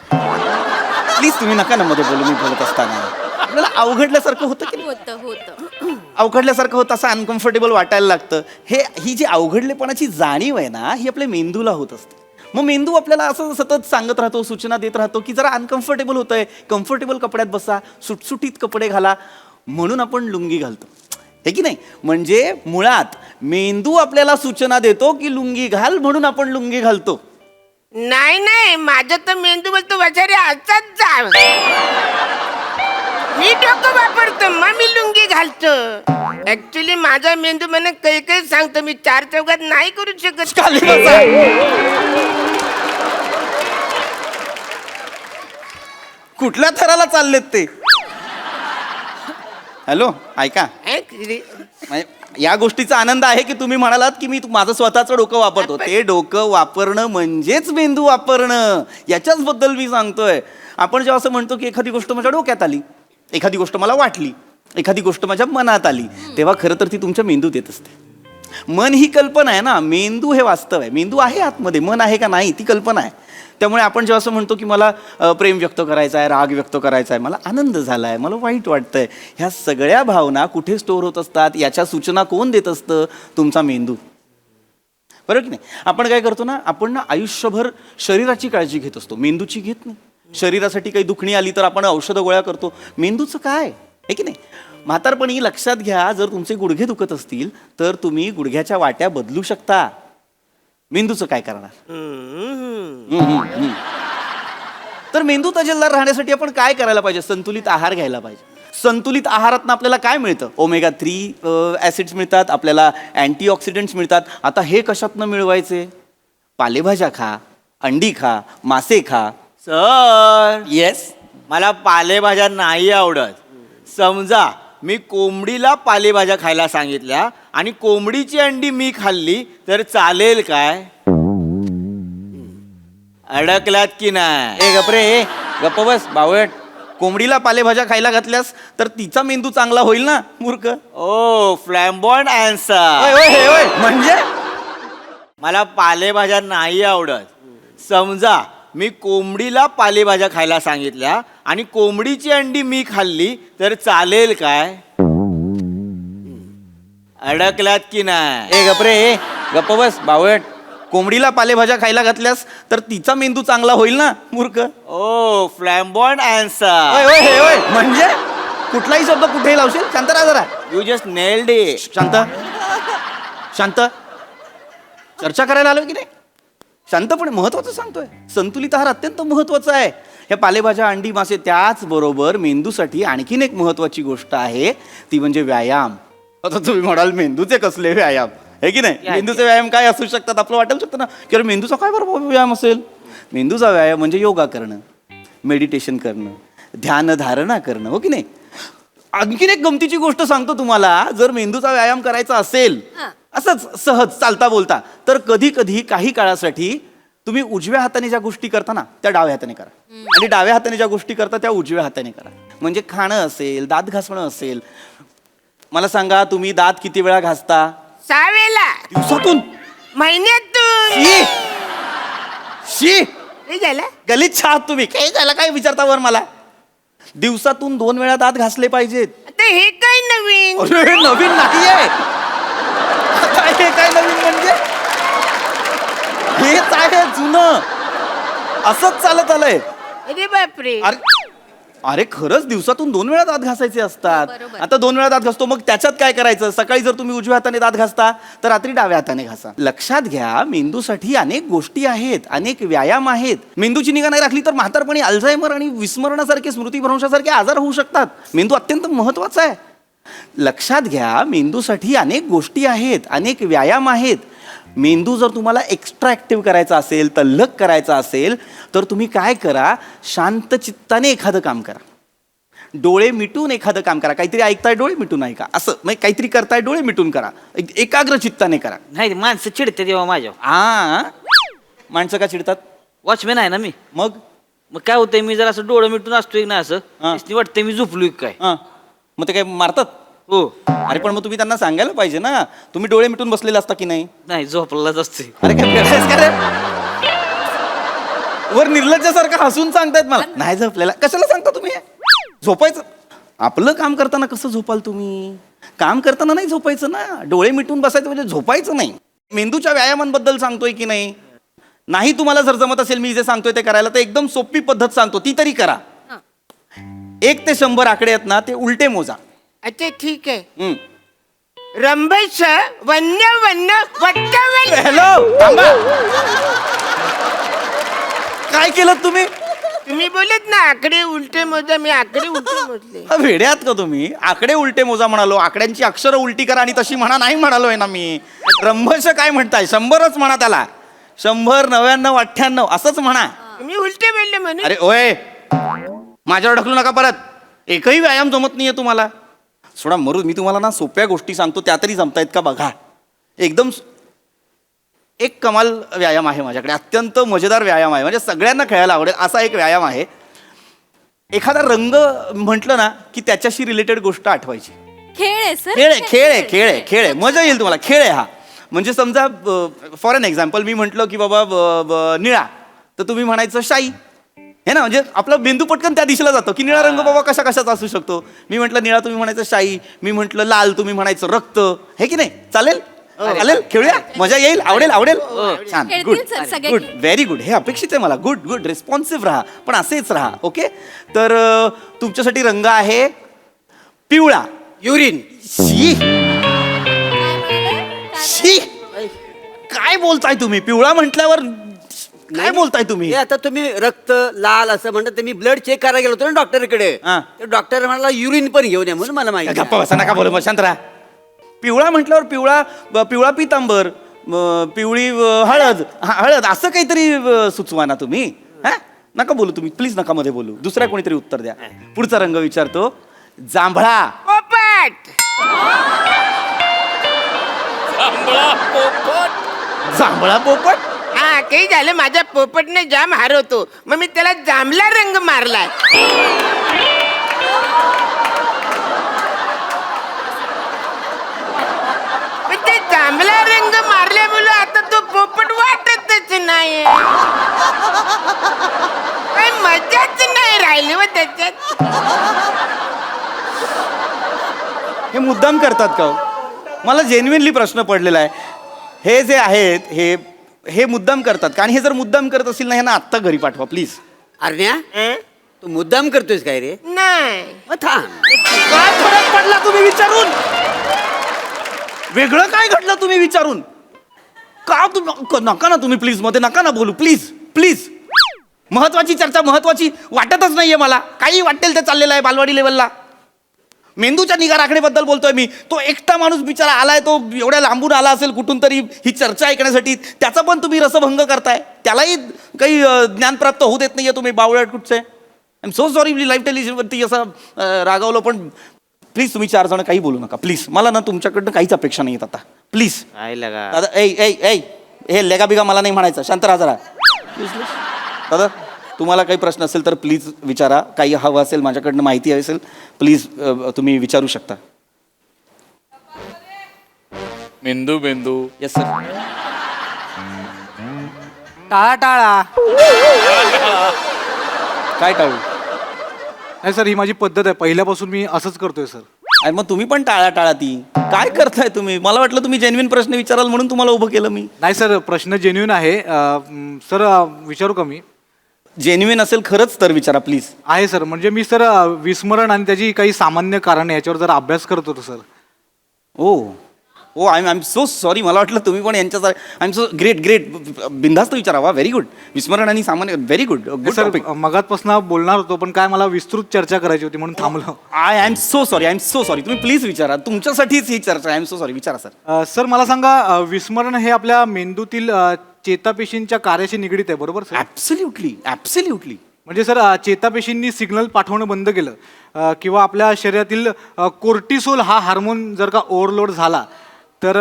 प्लीज तुम्ही नका ना मध्ये बोलू मी बोलत असताना. आपल्याला अवघडल्यासारखं होतं की नाही? होतं अवघडल्यासारखं होतं असं अनकम्फर्टेबल वाटायला लागतं. ही जी अवघडलेपणाची जाणीव आहे ना ही आपल्या मेंदूला होत असते. मग मेंदू आपल्याला असं सतत सांगत राहतो सूचना देत राहतो की जरा अनकम्फर्टेबल होत आहे कम्फर्टेबल कपड्यात बसा सुटसुटीत कपडे घाला. म्हणून आपण लुंगी घालतो हे की नाही. म्हणजे मुळात मेंदू आपल्याला सूचना देतो की लुंगी घाल म्हणून आपण लुंगी घालतो. नाही नाही माझा तर मेंदू बोलतो वजारे असाच जा. मी डोकं वापरतो मग मी लुंगी घालतो. ऍक्च्युली माझा मेंदू मला काही सांगतो मी 4 चौघात नाही करू शकत. खाली बसा. कुठल्या थराला चाललेत ते. हॅलो ऐका या गोष्टीचा आनंद आहे की तुम्ही म्हणालात की मी माझं स्वतःचं डोकं वापरतो. ते डोकं वापरणं म्हणजेच मेंदू वापरणं. याच्याच बद्दल मी सांगतोय. आपण जेव्हा असं म्हणतो की एखादी गोष्ट माझ्या डोक्यात आली एखादी गोष्ट मला वाटली एखादी गोष्ट माझ्या मनात आली तेव्हा खरं तर ती तुमच्या मेंदूत येत असते. मन ही कल्पना आहे ना मेंदू हे वास्तव आहे. मेंदू आहे आतमध्ये मन आहे का नाही ती कल्पना आहे. त्यामुळे आपण जेव्हा असं म्हणतो की मला प्रेम व्यक्त करायचं आहे राग व्यक्त करायचा आहे मला आनंद झाला आहे मला वाईट वाटतंय ह्या सगळ्या भावना कुठे स्टोअर होत असतात याच्या सूचना कोण देत असतं तुमचा मेंदू. बरोबर की नाही. आपण काय करतो ना आपण ना आयुष्यभर शरीराची काळजी घेत असतो मेंदूची घेत नाही. शरीरासाठी काही दुखणी आली तर आपण औषधं गोळ्या करतो. मेंदूचं काय आहे की नाही. म्हातारपणी लक्षात घ्या जर तुमचे गुडघे दुखत असतील तर तुम्ही गुडघ्याच्या वाट्या बदलू शकता. मेंदूचं काय करणार. तर मेंदू तजेलदार राहण्यासाठी आपण काय करायला पाहिजे संतुलित आहार घ्यायला पाहिजे. संतुलित आहारातनं आपल्याला काय मिळतं ओमेगा-3 ॲसिड्स मिळतात आपल्याला अँटीऑक्सिडंट्स मिळतात. आता हे कशातनं मिळवायचे. पालेभाज्या खा अंडी खा मासे खा. सर येस मला पालेभाज्या नाही आवडत. समजा मी कोंबडीला पालेभाज्या खायला सांगितल्या आणि कोंबडीची अंडी मी खाल्ली तर चालेल काय. अडकलात की नाही. ए गप्रे ए गप्प बस बावट. कोंबडीला पालेभाज्या खायला घातल्यास तर तिचा मेंदू चांगला होईल ना मूर्ख. ओ फ्लॅम्बॉन्ड ओय, आन्सर. ओय, हे, ओय. म्हणजे मला पालेभाज्या नाही आवडत. समजा मी कोंबडीला पालेभाज्या खायला सांगितल्या आणि कोंबडीची अंडी मी खाल्ली तर चालेल काय. अडकलात की नाही. ए गप्रे ए गप्प बस बावट. कोंबडीला पालेभाज्या खायला घातल्यास तर तिचा मेंदू चांगला होईल ना मूर्ख. ओ फ्लॅम्बॉन्ड आन्सर. ओय, ओय, ओय, म्हणजे कुठलाही शब्द कुठेही लावशील. शांत राहा जरा. You just nailed it. शांत शांत. चर्चा करायला आलो की नाही. शांतपणे महत्वाचं सांगतोय. संतुलित आहार अत्यंत महत्वाचा आहे. हे पालेभाज्या, अंडी, मासे, त्याचबरोबर मेंदूसाठी आणखीन एक महत्वाची गोष्ट आहे, ती म्हणजे व्यायाम. आता तुम्ही म्हणाल मेंदूचे कसले व्यायाम, हे की नाही. मेंदूचे व्यायाम काय असू शकतात. आपलं वाटेल शकतं ना की अरे मेंदूचा काय बरोबर व्यायाम असेल. मेंदूचा व्यायाम म्हणजे योगा करणं, मेडिटेशन करणं, ध्यानधारणा करणं, हो की नाही. आणखीन एक गमतीची गोष्ट सांगतो तुम्हाला. जर मेंदूचा व्यायाम करायचा असेल असंच सहज चालता बोलता, तर कधी कधी काही काळासाठी तुम्ही उजव्या हाताने ज्या गोष्टी करता ना त्या डाव्या हाताने करा, आणि डाव्या हाताने ज्या गोष्टी करता त्या उजव्या हाताने करा. म्हणजे खाणं असेल, दात घासणं असेल. मला सांगा, तुम्ही दात किती वेळा घासता 6 वेळा दिवसातून, महिन्यातून? शी शी काय झालं? गलिच्छ आहात तुम्ही. काय झालं, काय विचारता वर मला. दिवसातून 2 वेळा दात घासले पाहिजेत. आता हे काय नवीन? अरे नवीन नाहीये. काय हे काय नवीन म्हणजे, हेच आहे जुनं. असंच चालत आलंय. अरे बापरे. अरे खरंच दिवसातून 2 वेळा दात घासायचे असतात. बरोबर. आता 2 वेळा दात घासतो, मग त्याच्यात काय करायचं. सकाळी जर तुम्ही उजव्या हाताने दात घासता तर रात्री डाव्या हाताने घासा. लक्षात घ्या, मेंदूसाठी अनेक गोष्टी आहेत, अनेक व्यायाम आहेत. मेंदूची निगा नाही राखली तर म्हातारपणी अल्झायमर आणि विस्मरणासारखे, स्मृतिभ्रंशासारखे आजार होऊ शकतात. मेंदू अत्यंत महत्वाचा आहे. लक्षात घ्या, मेंदूसाठी अनेक गोष्टी आहेत, अनेक व्यायाम आहेत. मेंदू जर तुम्हाला एक्स्ट्रा ऍक्टिव्ह करायचा असेल, तल्लख करायचा असेल, तर तुम्ही काय करा, शांत चित्ताने एखादं काम करा. डोळे मिटून एखादं काम करा. काहीतरी ऐकताय, डोळे मिटून ऐका. असं म्हणजे काहीतरी करताय, डोळे मिटून करा. एकाग्र चित्ताने करा. नाही माणसं चिडते तेव्हा माझ्या. माणसं का चिडतात. वॉचमॅन आहे ना मी. मग मग काय होतंय, मी जर असं डोळं मिटून असतोय ना असं, हा. नुसती वाटतंय मी झोपलोय काय. मग ते काय मारतात. हो. अरे पण मग तुम्ही त्यांना सांगायला पाहिजे ना, तुम्ही डोळे मिटून बसलेले असता की नाही. नाही झोपलाच असते. अरे काय वेडायस का रे? वर निर्लज्जासारखं हसून सांगतायत मला. नाही झोपलेला कशाला सांगता तुम्ही. झोपायचं आपलं काम करताना कसं झोपाल तुम्ही. काम करताना नाही झोपायचं ना. डोळे मिटून बसायचं म्हणजे झोपायचं नाही. मेंदूच्या व्यायामांबद्दल सांगतोय की नाही. नाही तुम्हाला जर जमत असेल मी जे सांगतोय ते करायला, तर एकदम सोपी पद्धत सांगतो, ती तरी करा. 1 ते 100 आकडे आहेत ना, ते उलटे मोजा. अच्छा ठीक आहे. रंभस वन्य वन्य वट्टवल. हॅलो थांबा. काय केलं तुम्ही. तुम्ही बोलत ना आकडे उलटे मोजा, मी आकडे उलटे मोजले. वेड्यात का तुम्ही. आकडे उलटे मोजा म्हणालो, आकड्यांची अक्षरं उलटी करा आणि तशी म्हणा नाही म्हणालोय ना मी. रंभस काय म्हणताय, 100च म्हणा त्याला. 100, 99, 98 असंच म्हणा. तुम्ही उलटे बोलले म्हणून. अरे ओय, माझ्यावर ढकलू नका परत. एकही व्यायाम जमत नाहीये तुम्हाला. सोडा मरू, मी तुम्हाला ना सोप्या गोष्टी सांगतो, त्या तरी जमतायत का बघा. एकदम एक कमाल व्यायाम आहे माझ्याकडे, अत्यंत मजेदार व्यायाम आहे, म्हणजे सगळ्यांना खेळायला आवडेल असा एक व्यायाम आहे. एखादा रंग म्हटलं ना की त्याच्याशी रिलेटेड गोष्ट आठवायची. खेळ आहे सर. खेळ आहे, खेळ आहे, खेळ आहे, खेळ आहे. मजा येईल तुम्हाला. खेळ आहे हा. म्हणजे समजा फॉर एन एक्झाम्पल मी म्हटलं की बाबा निळा, तर तुम्ही म्हणायचं शाई, हे ना. म्हणजे आपला बिंदू पटकन त्या दिशेला जातो की निळा रंग बाबा कशा कशाचा असू शकतो. मी म्हटलं निळा, तुम्ही म्हणायचं शाई. मी म्हटलं लाल, तुम्ही म्हणायचं रक्त. हे की नाही. चालेल चालेल, खेळूया, मजा येईल, आवडेल आवडेल. छान, गुड खेळतील सर सगळे. Good, very good. हे अपेक्षित आहे मला. गुड गुड, रिस्पॉन्सिव्ह राहा, पण असेच राहा. ओके. तर तुमच्यासाठी रंग आहे पिवळा. युरिन. शी शी, काय बोलताय तुम्ही. पिवळा म्हटल्यावर काय बोलताय तुम्ही. हे आता तुम्ही रक्त लाल असं म्हणतात, ते मी ब्लड चेक करायला गेलो होतो ना डॉक्टरकडे. तर डॉक्टर म्हणाला युरिन पण घेऊन या, म्हणून मला माहिती. गप्पा बसा, नका बोलू, शांत राहा. पिवळा म्हटल्यावर पिवळा पितांबर, पिवळी हळद. हळद असं काहीतरी सुचवा ना तुम्ही. हा, नका बोलू तुम्ही, प्लीज नका मध्ये बोलू. दुसऱ्या कोणीतरी उत्तर द्या. पुढचा रंग विचारतो. जांभळा. पोपट. जांभळा पोपट. हा, काही झालं, माझ्या पोपटने जाम हरवतो, मग मी त्याला जांभळा रंग मारलाय. पण ते जांभळा रंग मारल्यामुळे आता तो पोपट वाटतच नाही. काही मजाच नाही राहिली व त्याच्यात. हे मुद्दाम करतात का हो? मला जेन्युइनली प्रश्न पडलेला आहे. हे जे आहेत हे हे मुद्दाम करतात आणि हे जर मुद्दाम करत असेल ना ह्यांना आत्ता घरी पाठवा प्लीज. अरण्या तू मुद्दाम करतोयस काय रे? नाही मग थांब. काय फरक पडला तुम्ही विचारून? वेगळं काय घडलं तुम्ही विचारून? का तुम्ही नका ना तुम्ही प्लीज मध्ये नका ना बोलू प्लीज प्लीज. महत्वाची चर्चा महत्वाची वाटतच नाहीये मला. काही वाटेल ते चाललेलं आहे बालवाडी लेवलला. मेंदूच्या निगा राखण्याबद्दल बोलतोय मी. तो एकटा माणूस बिचारा आलाय, तो एवढ्या लांबून आला असेल कुठून तरी ही चर्चा ऐकण्यासाठी. त्याचा पण तुम्ही रसभंग करताय. त्यालाही काही ज्ञान प्राप्त होऊ देत नाहीये तुम्ही बावळट कुठचे. I am so sorry. मी लाईव्ह टेलिव्हिजनवरती असं रागावलं, पण प्लीज तुम्ही 4 जण काही बोलू नका प्लीज. मला ना तुमच्याकडनं काहीच अपेक्षा नाही आहेत आता प्लीज. काय लगा दादा ऐ ऐ ऐ हे लेगा बिगा मला नाही म्हणायचं. शांत राहा जरा. दादा तुम्हाला काही प्रश्न असेल तर प्लीज विचारा. काही हवं असेल माझ्याकडनं माहिती हवी असेल प्लीज तुम्ही विचारू शकता. मेंदू मेंदू येस सर. टाळा टाळा. काय टाळू? नाही सर, ही माझी पद्धत आहे, पहिल्यापासून मी असंच करतोय सर. आणि मग तुम्ही पण टाळा टाळा ती काय करताय तुम्ही? मला वाटलं तुम्ही जेन्युइन प्रश्न विचाराल म्हणून तुम्हाला उभं केलं मी. नाही सर, प्रश्न जेन्युइन आहे. सर विचारू का मी? जेन्युइन असेल खरंच तर विचारा प्लीज. आहे सर. म्हणजे मी सर विस्मरण आणि त्याची काही सामान्य कारणे याच्यावर जरा अभ्यास करत होतो sir. Oh oh I am so sorry. मला वाटलं तुम्ही पण यांच्या I am so great great. बिंदास्त विचारावा. Very good. विस्मरण आणि सामान्य very good good sir topic. मगातपासून बोलणार होतो, पण काय मला विस्तृत चर्चा करायची होती म्हणून थांबलो. I am so sorry. I am so sorry. तुम्ही प्लीज विचारा. तुमच्यासाठीच ही चर्चा. I am so sorry. विचारा सर. सर मला सांगा, विस्मरण हे आपल्या मेंदूतील चेतापेशींच्या कार्याशी निगडीत आहे, बरोबर सर? Absolutely absolutely. म्हणजे सर चेतापेशींनी सिग्नल पाठवणं बंद केलं किंवा आपल्या शरीरातील कोर्टिसोल हा हार्मोन जर का ओव्हरलोड झाला तर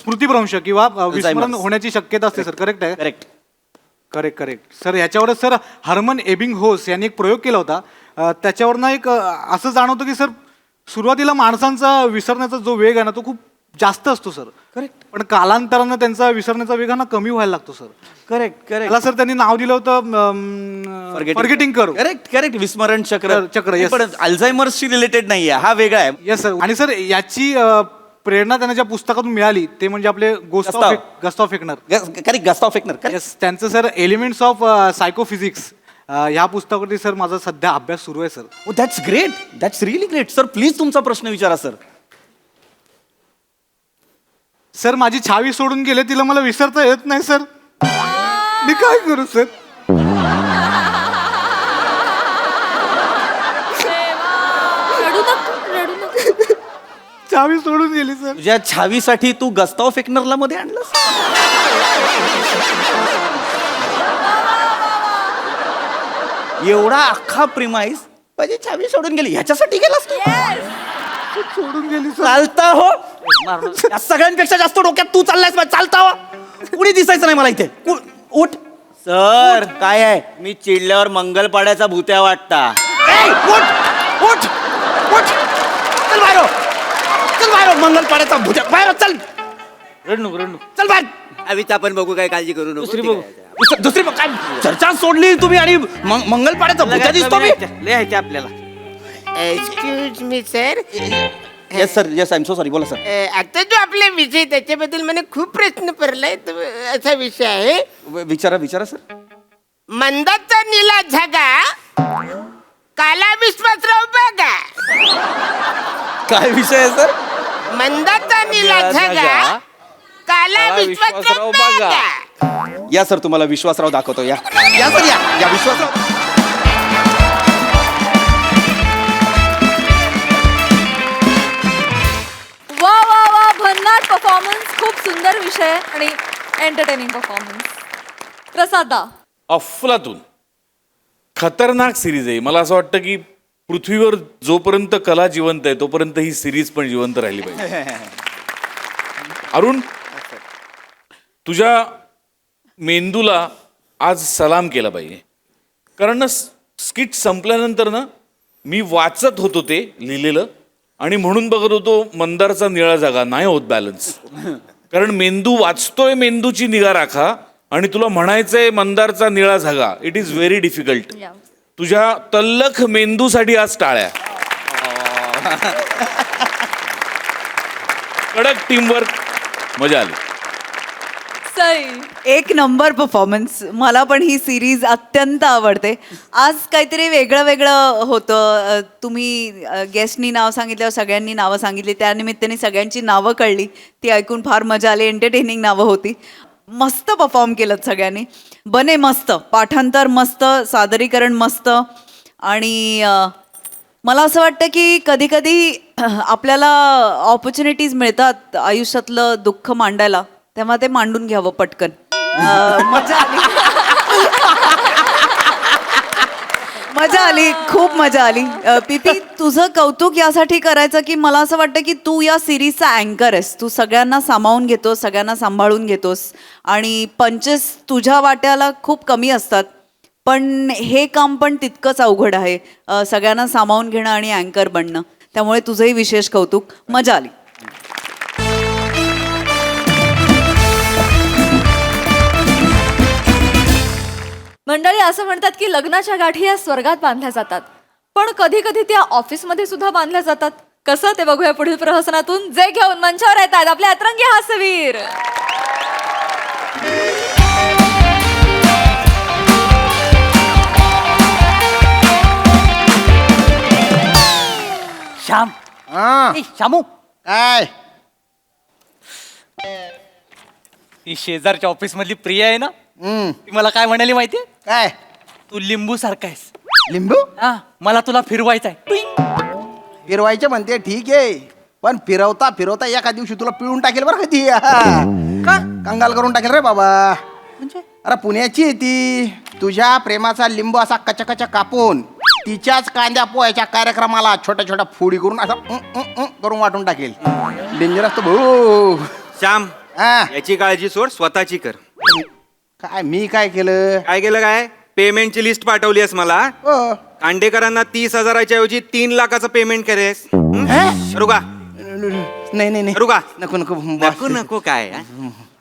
स्मृतिभ्रंश किंवा विस्मरण होण्याची शक्यता असते सर. करेक्ट आहे? Correct correct correct sir. ह्याच्यावरच सर हर्मन एबिंगहोस यांनी एक प्रयोग केला होता. त्याच्यावरनं एक असं जाणवतं की सर सुरुवातीला माणसांचा विसरण्याचा जो वेग आहे ना तो खूप जास्त असतो सर. करेक्ट पण कालांतरानं त्यांचा विसरण्याचा वेग हा ना कमी व्हायला लागतो सर. Correct correct. त्याला सर त्यांनी नाव दिलं होतं फॉरगेटिंग कर्व. Correct correct. विस्मरण चक्र. चक्र, yes. पण अल्झायमर्सशी रिलेटेड नाहीये. हा वेगळा आहे. Yes sir. आणि सर याची प्रेरणा त्यांना ज्या पुस्तकातून मिळाली ते म्हणजे आपले गस्ताव फेकनर. करेक्ट. गस्ताव फेकनर. येस. त्यांचं सर एलिमेंट्स ऑफ सायकोफिजिक्स ह्या पुस्तकावरती सर माझा सध्या अभ्यास सुरू आहे sir. O that's great. That's really great. Sir please तुमचा प्रश्न विचारा सर. सर माझी छावी सोडून गेले, तिला मला विसरता येत नाही सर. मी काय करू सर? रडू नको. छावी सोडून गेली सर. तुझ्या छावीसाठी तू गस्ताव फेकनरला मध्ये आणलंस? एवढा अख्खा प्रिमाईस माझी छावी सोडून गेली ह्याच्यासाठी गेलास तू? सोडून गेली सर. चालता हो. या सगळ्यांपेक्षा जास्त डोक्यात तू चाललायस. चालता हो. कुणी दिसायचं नाही मला इथे. उठ. सर काय आहे मी चिडल्यावर मंगल पाड्याचा भूत्या वाटता. ए, उठ उठ उठ. चल बाहेर हो. चल बाहेर हो. मंगल पाड्याचा भुत्या बाहेर हो, चल. रडणूक चल बाहेर. अविता आपण बघू, काय काळजी करू नको. दुसरी बघू. दुसरी काय चर्चा सोडली तुम्ही आणि मंगल पाड्याचा भुत्या दिसतो मी. लिहायचे आपल्याला. Excuse me sir. Yes sir. Yes. I am so sorry. बोला सर. आता जो आपला विषय त्याच्याबद्दल मला खूप प्रश्न पडलाय. असा विषय आहे, विचारा विचारा सर. मंदाचा नीला झगा काला विश्वासराव बघा. काय विषय आहे सर? मंदाचा नीला झगा काला विश्वासराव बघा. या सर तुम्हाला विश्वासराव दाखवतो. या या सर. या विश्वासराव. वा वा वा, भन्नाट परफॉर्मन्स. खूप सुंदर विषय आणि एंटरटेनिंग परफॉर्मन्स. प्रसादा. अफलातून खतरनाक सिरीज आहे. मला असं वाटतं की पृथ्वीवर जोपर्यंत कला जिवंत आहे तोपर्यंत ही सिरीज पण जिवंत राहिली पाहिजे. अरुण, तुझ्या मेंदूला आज सलाम केला पाहिजे. कारण ना स्किट संपल्यानंतर ना मी वाचत होतो ते लिहिलेलं आणि म्हणून बघत होतो मंदारचा निळा जागा नाही होत बॅलन्स. कारण मेंदू वाचतोय, मेंदूची निगा राखा आणि तुला म्हणायचंय मंदारचा निळा जागा. It is very difficult. तुझ्या तल्लख मेंदूसाठी आज टाळ्या. कडक टीमवर्क. मजा आली. सई. एक नंबर परफॉर्मन्स. मला पण ही सिरीज अत्यंत आवडते. आज काहीतरी वेगळं वेगळं होतं. तुम्ही गेस्टनी नाव सांगितल्यावर सगळ्यांनी नावं सांगितली, त्यानिमित्ताने सगळ्यांची नावं कळली. ती ऐकून फार मजा आली. एंटरटेनिंग नावं होती. मस्त परफॉर्म केलं सगळ्यांनी. बने मस्त, पाठांतर मस्त, सादरीकरण मस्त. आणि मला असं वाटतं की कधी कधी आपल्याला ऑपॉर्च्युनिटीज मिळतात आयुष्यातलं दुःख मांडायला, तेव्हा ते मांडून घ्यावं पटकन. मजा आली. मजा आली, खूप मजा आली. पीपी, तुझं कौतुक यासाठी करायचं की मला असं वाटतं की तू या सिरीजचा अँकर आहेस. तू सगळ्यांना सामावून घेतोस, सगळ्यांना सांभाळून घेतोस. आणि पंचेस तुझ्या वाट्याला खूप कमी असतात, पण हे काम पण तितकंच अवघड आहे. सगळ्यांना सामावून घेणं आणि अँकर बनणं. त्यामुळे तुझंही विशेष कौतुक. मजा आली. मंडळी, असं म्हणतात की लग्नाच्या गाठी या स्वर्गात बांधल्या जातात, पण कधी कधी त्या ऑफिसमध्ये सुद्धा बांधल्या जातात. कसं ते बघूया पुढील प्रहसनातून, जे घेऊन मंचावर येतात आपले अतरंगी हास्यवीर. श्याम. ए, श्यामू. काय ती शेजारच्या ऑफिस मधली प्रिया आहे ना, ती मला काय म्हणाली माहितीये? काय तू लिंबू सारखा आहेस. लिंबू हा, मला तुला फिरवायचंय. फिरवायचे म्हणते, ठीक आहे, पण फिरवता फिरवता एका दिवशी तुला पिळून टाकेल बरं का ती. का? कंगाल करून टाकेल रे बाबा. म्हणजे अरे पुण्याची आहे ती. तुझ्या प्रेमाचा लिंबू असा कचा कापून तिच्याच कांद्या पोह्याच्या कार्यक्रमाला छोट्या छोट्या फोडी करून असं करून वाटून टाकेल. डेंजरस तो भाऊ. श्याम, हा. याची काळजी सोड, स्वतःची कर. काय मी काय केलं? काय केलं? काय पेमेंटची लिस्ट पाठवली आहेस मला. हो. कांडेकरांना 30,000च्या ऐवजी 3 लाखाचं पेमेंट करेस. करू का? नाही नाही नाही. करू का? नको नको नको नको काय हा?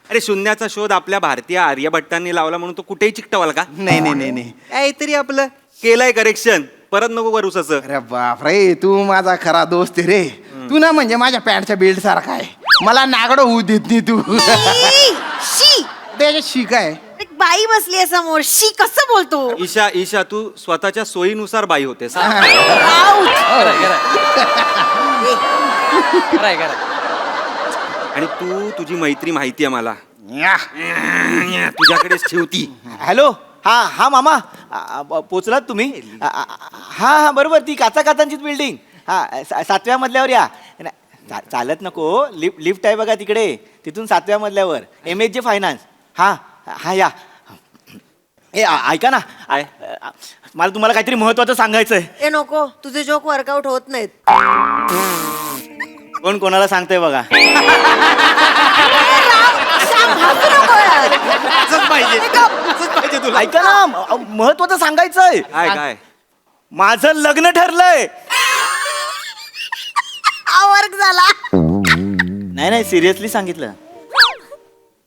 अरे शून्याचा शोध आपल्या भारतीय आर्यभट्टांनी लावला म्हणून तो कुठेही चिकटवाल का? नाही नाही नाही नाही. काहीतरी आपलं केलंय करेक्शन, परत नको करूस असं. अरे बाप रे, तू माझा खरा दोस्त आहे रे. तू ना म्हणजे माझ्या पॅन्टच्या बेल्ट सारखा आहे. मला नागडं होऊ देत नाही तू. शी, त्याच्या शी काय? एक बाई बसली आहे समोर. शी कसं बोलतो? ईशा ईशा, तू स्वतःच्या सोयीनुसार बाई होतेस. आणि तू तुझी मैत्री माहिती आहे मला, तुझ्याकडेच ठेवती. हॅलो. हा हा मामा. पोचलात तुम्ही? हा हा बरोबर, ती काचांचीच बिल्डिंग. हा 7व्या मजल्यावर या. चालत नको, लिफ्ट आहे बघा तिकडे, तिथून 7व्या मजल्यावर. MHJ finance. हा हा या. ए ऐका ना, मला तुम्हाला काहीतरी महत्वाचं सांगायचंय. ए नको, तुझे जोक वर्कआउट होत नाहीत. कोण कोणाला सांगतंय बघा. ऐका ना, महत्वाचं सांगायचंय. काय काय? माझं लग्न ठरलंय. वर्क झाला. नाही नाही, सिरियसली सांगितलं.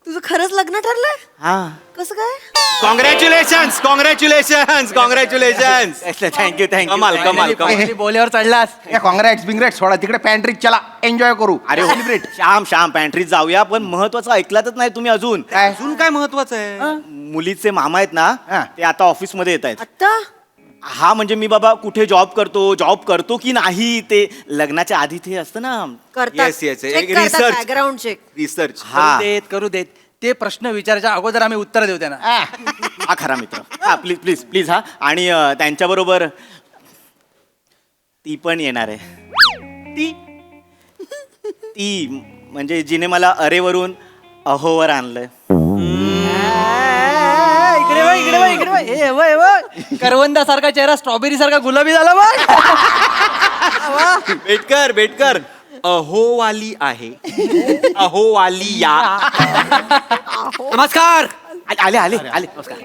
तुझं खरंच लग्न ठरलंय? हा. कसं काय? Congratulations congratulations congratulations. Thank you thank you. कमाल कमाल कमाल. बोल्यावर चढलास. कॉंग्रॅट्स बिंग्रॅट्स सोडा तिकडे, पॅन्ट्रीत चला, एन्जॉय करू. अरे सेलिब्रेट. श्याम पॅन्ट्रीत जाऊया, पण महत्वाचं ऐकलातच नाही तुम्ही अजून. काय? अजून काय महत्वाचं आहे? मुलीचे मामा आहेत ना, हा. ते आता ऑफिस मध्ये येत आहेत. आता हा म्हणजे मी बाबा कुठे जॉब करतो की नाही, ते लग्नाच्या आधी ते असतं ना. करतात. Yes, yes. Check एक करतात, research. background check. रिसर्च. हा करू देत. ते प्रश्न विचारायच्या अगोदर आम्ही उत्तर देऊ त्यांना. हा खरा मित्र. हा प्लीज प्लीज प्लीज. हा, आणि त्यांच्याबरोबर ती पण येणार आहे. ती म्हणजे जिने मला अरेवरून अहोवर आणलंय. करवंदा सारखा चेहरा स्ट्रॉबेरी सारखा गुलाबी झाला बघ. बेटकर अहोवाली आहे. अहोवाली या. नमस्कार. आले नमस्कार.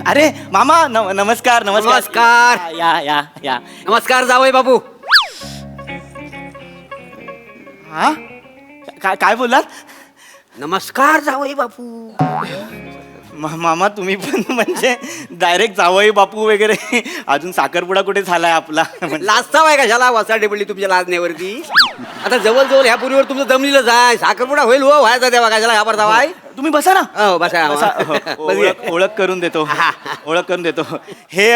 अरे मामा नमस्कार. या. नमस्कार जावई बाबू. हा काय बोललात? नमस्कार जावई बापू. मामा तुम्ही पण म्हणजे डायरेक्ट जावई बापू वगैरे अजून साखरपुडा कुठे झालाय आपला लाजता आहे कशाला वसाडे पडली तुमच्या लाजण्यावरती. आता जवळ ह्या पुरीवर तुमचं जमलेलंच आहे. साखरपुडा होईल हो व्हायचा तेव्हा कशाला घाबरता बाय. तुम्ही बसा ना. हो बसा. ओळख करून देतो. ओळख करून देतो. हे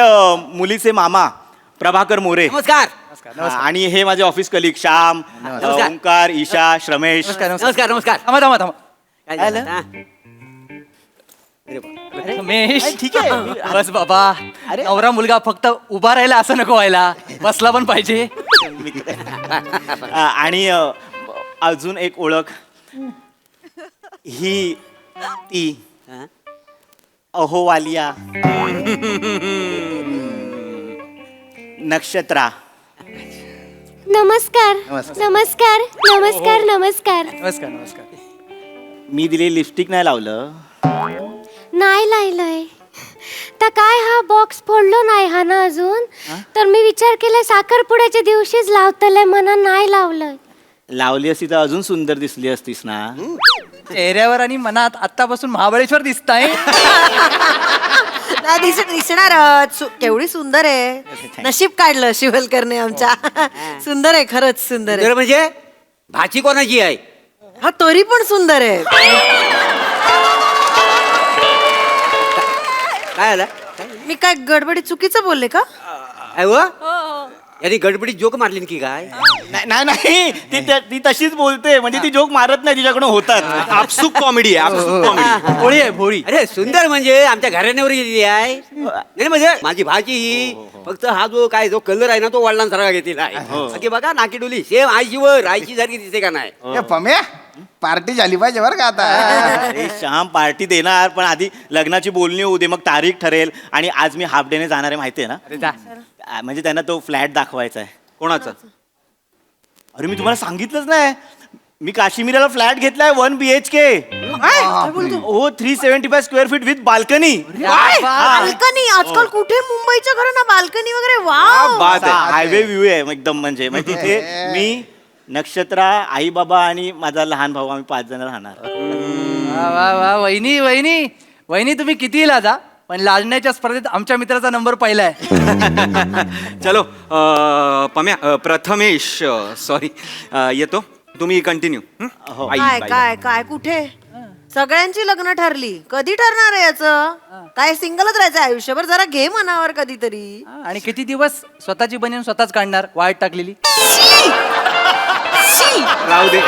मुलीचे मामा प्रभाकर मोरे. नमस्कार. आणि हे माझे ऑफिस कलिग श्याम, ओंकार, ईशा, श्रमेश. नमस्कार नमस्कार. थांबा थांबा थांबा. काय झालं? हा. रमेश ठीक आहे. बस बाबा. नवरा मुलगा फक्त उभा राहिला असं नको व्हायला, बसला पण पाहिजे. आणि अजून एक ओळख, ही ती अहोवालिया नक्षत्रा. नमस्कार नमस्कार नमस्कार नमस्कार. नमस्कार नमस्कार. मी दिलेली लिपस्टिक नाही लावलं. नाही लायलंय तर काय हा बॉक्स फोडलो नाही हा ना अजून. तर मी विचार केलाय साखरपुड्याच्या दिवशीच लावतलंय म्हणा नाही लावलंय. लावली असती तर अजून सुंदर दिसली असतीस ना. चेहऱ्यावर आणि मनात आत्तापासून महाबळेश्वर दिसताय. दिसणारच. केवढी सुंदर आहे. नशीब काढलं शिवलकरने आमच्या. सुंदर आहे खरंच सुंदर आहे. म्हणजे भाची कोणाची आहे? हा तरी पण सुंदर आहे. काय आला? मी काय गडबडी चुकीचं बोलले का? यानी गडबडीत जोक मारली की काय? नाही नाही ती तशीच बोलते. म्हणजे ती जोक मारत नाही, तिच्याकडून होतात. आपसुक कॉमेडी आहे. आपसुक कॉमेडी. भोळी आहे भोळी. अरे सुंदर म्हणजे आमच्या घराण्यावर गेलेली आहे. नाही म्हणजे माझी भाजी ही फक्त हा जो कलर आहे ना तो वडिलांसारखा घेतलेला आहे. की बघा नाकी डोली सेम आईशीवर आईची सारखी दिसते का नाही? हे पम्या पार्टी झाली पाहिजे बरं का आता. अरे श्याम पार्टी देणार, पण आधी लग्नाची बोलणी होऊ दे, मग तारीख ठरेल. आणि आज मी हाफ डेने जाणार आहे माहिती आहे ना. म्हणजे त्यांना तो फ्लॅट दाखवायचा आहे. कोणाचा? अरे मी तुम्हाला सांगितलंच नाही, मी काश्मीरला फ्लॅट घेतलाय 1 BHK. हो 375 square feet with balcony. Balcony आजकाल कुठे मुंबईच्या घरांना बाल्कनी वगैरे. वा हायवे व्ह्यू आहे एकदम. म्हणजे तिथे मी, नक्षत्रा, आई बाबा आणि माझा लहान भाऊ, आम्ही 5 जण राहणार. वा वा वा. वहिनी वहिनी वहिनी तुम्ही किती लाजा, पण लाजण्याच्या स्पर्धेत आमच्या मित्राचा नंबर पहिला आहे. चलो पम्या प्रथमेश सॉरी येतो. तुम्ही कंटिन्यू. काय काय काय कुठे सगळ्यांची लग्न ठरली. कधी ठरणार आहे याचं? काय सिंगलच राहायचं आयुष्यभर? जरा घे मनावर कधीतरी. आणि किती दिवस स्वतःची बनीन स्वतःच काढणार वाईट टाकलेली.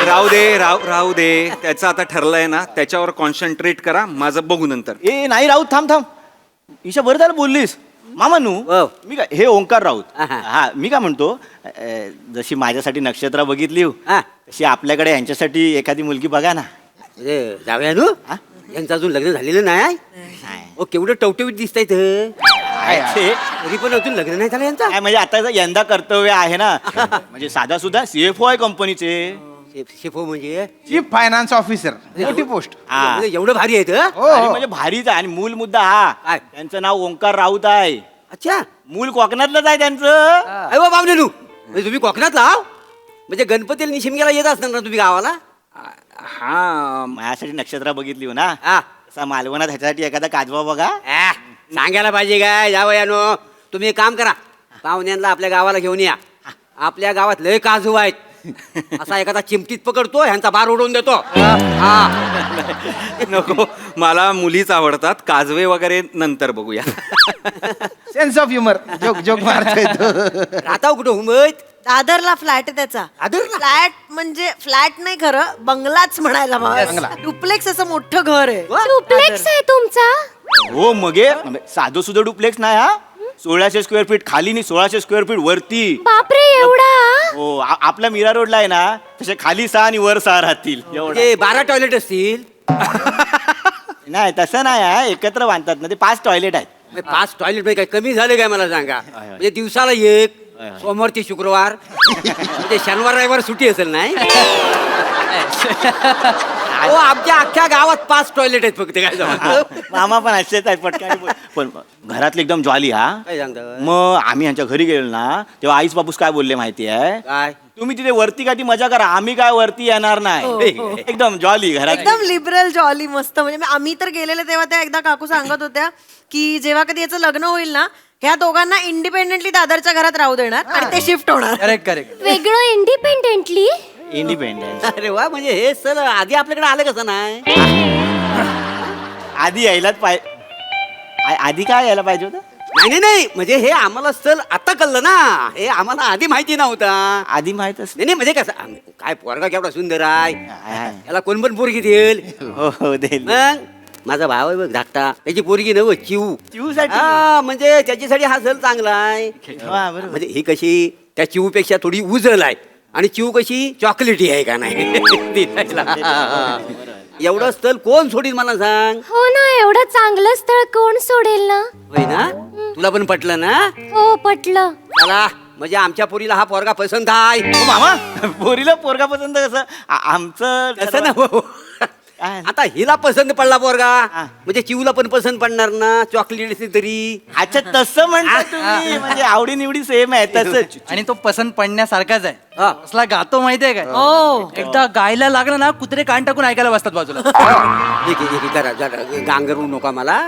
राहू दे. त्याचं आता ठरलंय ना, त्याच्यावर कॉन्सन्ट्रेट करा. माझं बघू नंतर. ए नाही राऊत, थांब. ईशा बरं झालं बोललीस. मामानू मी काय, हे ओंकार राऊत. हा मी काय म्हणतो, जशी माझ्यासाठी नक्षत्रा बघितली तशी आपल्याकडे यांच्यासाठी एखादी मुलगी बघा ना. जाऊया नू. यांचं अजून लग्न झालेलं नाही. ओ केवढं टवटवीत दिसताय. तरी पण अजून लग्न नाही झालं यांचं. म्हणजे आता यंदा कर्तव्य आहे ना. म्हणजे साधा सुद्धा CFO आहे कंपनीचे. शेफो म्हणजे चीफ फायनान्स ऑफिसर, मोठी पोस्ट. एवढं भारी आहेत. म्हणजे भारीच आहे. आणि मूल मुद्दा हा, त्यांचं नाव ओंकार राऊत आहे. अच्छा, मूल कोकणातलंच आहे त्यांचं. अरे बाबा नू, म्हणजे तुम्ही कोकणात लाव. म्हणजे गणपतीला निशिमग्याला येत असणार ना तुम्ही गावाला? हा माझ्यासाठी नक्षत्रा बघितली हो ना. तसा मालवणात ह्याच्यासाठी एखादा काजवा बघा. सांगायला पाहिजे काय जावयानो. तुम्ही एक काम करा, पाहुण्यांना आपल्या गावाला घेऊन या. आपल्या गावात लय काजू आहेत. असा एखादा चिमटीत पकडतो, ह्यांचा बार उडवून देतो. नको, मला मुलीच आवडतात. काजवे वगैरे नंतर बघूया. Sense of humour. जोक मारतोय तो. राहता कुठं मुंबईत? दादरला फ्लॅट आहे त्याचा. फ्लॅट म्हणजे फ्लॅट नाही खरं, बंगलाच म्हणायला बंगला. डुप्लेक्स असं मोठं घर आहे. डुप्लेक्स आहे तुमचा? हो मगे साधं सुद्धा डुप्लेक्स नाही हा. 1600 स्क्वेअर फीट खाली आणि 1600 स्क्वेअर फीट वरती. बापरे एवढा. हो आपल्या मीरा रोडला आहे ना, तसे खाली 6 आणि वर 6 राहतील. 12 टॉयलेट असतील. नाही तसं नाही आहे, एकत्र बांधतात ना ते. 5 टॉयलेट आहेत. 5 टॉयलेट मध्ये काय कमी झालं काय मला सांगा? म्हणजे दिवसाला एक, सोमवार ते शुक्रवार, म्हणजे शनिवार रविवार सुट्टी असेल नाही. अहो, आमच्या अख्ख्या गावात 5 टॉयलेट आहेत फक्त काय सांगू? मामा पण असेच आहेत पटकन पण घरातले एकदम ज्वाली हा काय सांगता मग आम्ही यांच्या घरी गेलो ना तेव्हा आईस बापूस काय बोलले माहिती आहे काय तुम्ही तिथे वरती काय ती मजा करा आम्ही काय वरती येणार नाही एकदम जॉली घरात एकदम लिबरल जॉली मस्त म्हणजे आम्ही तर गेलेले तेव्हा त्या एकदा काकू सांगत होत्या की जेव्हा कधी याचं लग्न होईल ना ह्या दोघांना इंडिपेंडेंटली दादरच्या घरात राहू देणार आणि ते शिफ्ट होणार. Correct correct. वेगळं इंडिपेंडेंटली. इंडिपेंडेंट अरे वा म्हणजे हे सर आधी आपल्याकडे आलं कसं नाही आधी यायलाच आधी काय यायला पाहिजे होतं नाही म्हणजे हे आम्हाला सर आता कळलं ना हे आम्हाला आधी माहिती नव्हता. आधी माहित असत नाही म्हणजे कसं काय पोरगा केवढा सुंदर आहे याला कोण पण पोरगी देईल. हो देईल मग माझा भाव आहे बघ धाकटा त्याची पोरगी नव चिऊ चिऊसाठी? हा म्हणजे त्याच्यासाठी हा सर चांगला आहे. हा, बरोबर. म्हणजे ही कशी त्या चिऊपेक्षा थोडी उजल आहे आणि चिऊ कशी चॉकलेटी आहे का नाही दिसायला. एवढं स्थळ कोण सोडील मला सांग. हो ना एवढं चांगलं स्थळ कोण सोडेल ना. होय ना तुला पण पटलं ना. हो पटलं. चला म्हणजे आमच्या पोरीला हा पोरगा पसंत आहे. हो मामा पोरीला पोरगा पसंत कसं आमचं कसं ना हो. आता हिला पसंत पडला पोरगा म्हणजे चिऊला पण पसंत पडणार ना चॉकलेट असली तरी. अच्छा तसं म्हणता तुम्ही म्हणजे आवडी निवडी सेम आहे तसंच आणि तो पसंत पडण्यासारखाच आहे. हा. असला गातो माहितीये काय. हो. एकदा गायला लागला ना कुत्रे कान टाकून ऐकायला बसतात बाजूला. जरा गांगरू नका मला.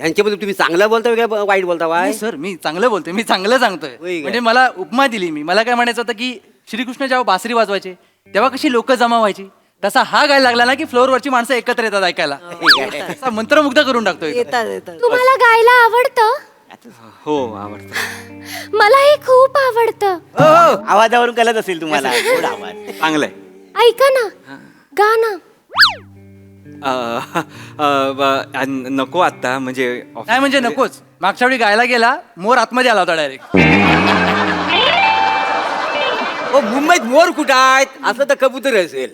यांच्याबद्दल तुम्ही चांगलं बोलता का वाईट बोलता वाय. नाही सर मी चांगलं बोलतोय मी चांगलं सांगतोय. होय काय? म्हणजे मला उपमा दिली मी मला काय म्हणायचं होतं की श्रीकृष्ण जेव्हा बासरी वाजवायचे तेव्हा कशी लोक जमा व्हायची तसा हा गायला लागला ना की फ्लोअरवरची माणसं एकत्र येतात ऐकायला. असा मंत्रमुग्ध करून टाकतोय. येतात तुम्हाला गायला आवडतं. हो आवडतं. मलाही खूप आवडतं. आवाजावरून कळत असेल तुम्हाला गोड आवाज चांगलंय. ऐका ना गाणं. नको आता म्हणजे नाही म्हणजे नकोच. मागच्या वेळी गायला गेला मोर आतमध्ये आला होता डायरेक्ट. मुंबईत मोर कुठं आहेत असं तर कबूतर असेल.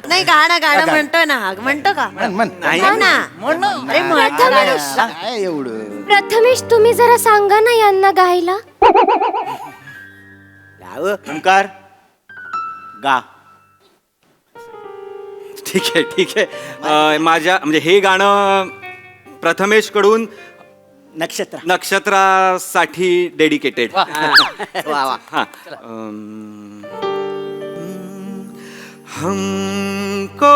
नाही गाणं म्हणतो ना म्हणतो का नाही हा ना अरे म्हण प्रथमेश काय एवढं प्रथमेश तुम्ही जरा सांगा ना यांना गायला. ओंकार गा ठीक आहे माझ्या म्हणजे हे गाणं प्रथमेश कडून नक्षत्रासाठी डेडिकेटेड. वा वा. हाँ हमको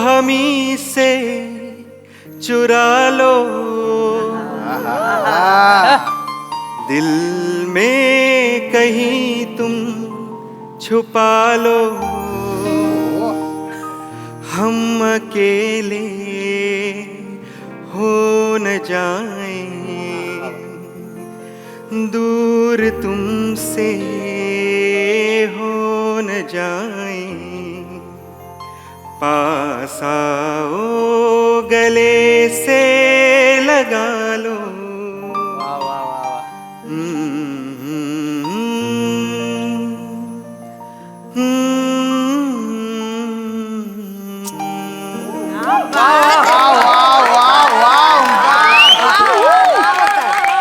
हमी से चुरा लो दिल में कहीं तुम छुपा लो हम अकेले हो न जाएं दूर तुमसे हो न जाएं पास आओ गले से लगा लो.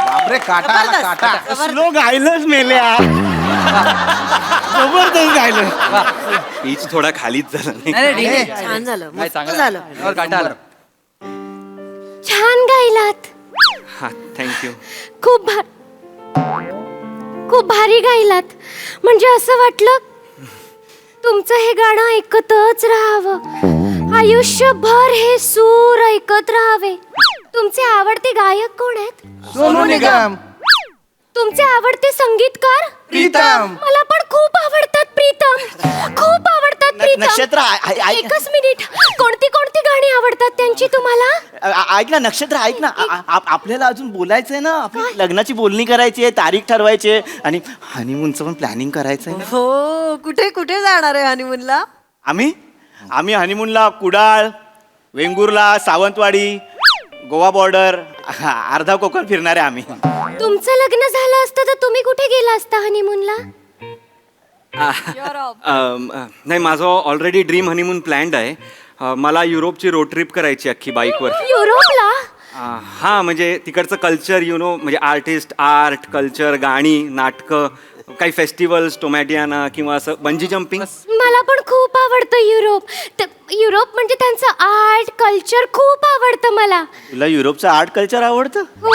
बापरे काटा आला काटा स्लो गायलंच मेल्या जबरदस्त गायलं. पीच थोडा खालीच झाला नाही. नाही, नाही, ठीक आहे. छान झालं नाही, मस्त चांगलं झालं. यावर काटा आला. छान गायलात. हा थँक्यू. खूप भारी गायलात. म्हणजे असं वाटलं तुमचं हे गाणं ऐकतच राहावं आयुष्यभर हे सूर ऐकत राहावे. तुमचे आवडते गायक कोण आहेत. सोनू निगम तुमचे आवडते संगीतकार प्रीतम. मला पण खूप आवडतात प्रीतम. खूप आवडतात प्रीतम. नक्षत्र एकच मिनिट कोणती गाणी आवडतात त्यांची तुम्हाला. ऐक ना नक्षत्र ऐक ना आपल्याला अजून बोलायचंय ना आपली लग्नाची बोलणी करायची आहे तारीख ठरवायची आहे आणि हनीमूनचं पण प्लॅनिंग करायचंय ना. हो कुठे कुठे जाणार आहे हनीमूनला. आम्ही हनीमूनला कुडाळ वेंगुर्ला सावंतवाडी गोवा बॉर्डर अर्धा कोकण फिरणार आहे आम्ही. तुमचं लग्न झालं असतं तर तुम्ही कुठे गेला असता हनीमूनला. नाही माझं ऑलरेडी ड्रीम हनीमून प्लॅन्ड आहे. मला युरोपची रोड ट्रिप करायची अख्खी बाईकवर. युरोपला. हां म्हणजे तिकडचं कल्चर म्हणजे आर्टिस्ट आर्ट कल्चर गाणी नाटकं काही फेस्टिवल्स टोमॅटियाना किंवा असं बंजी जम्पिंग. मला पण खूप आवडतं युरोप. युरोप म्हणजे त्यांचं आर्ट कल्चर खूप आवडतं मला. तुला युरोपचं आर्ट कल्चर आवडतं? हो.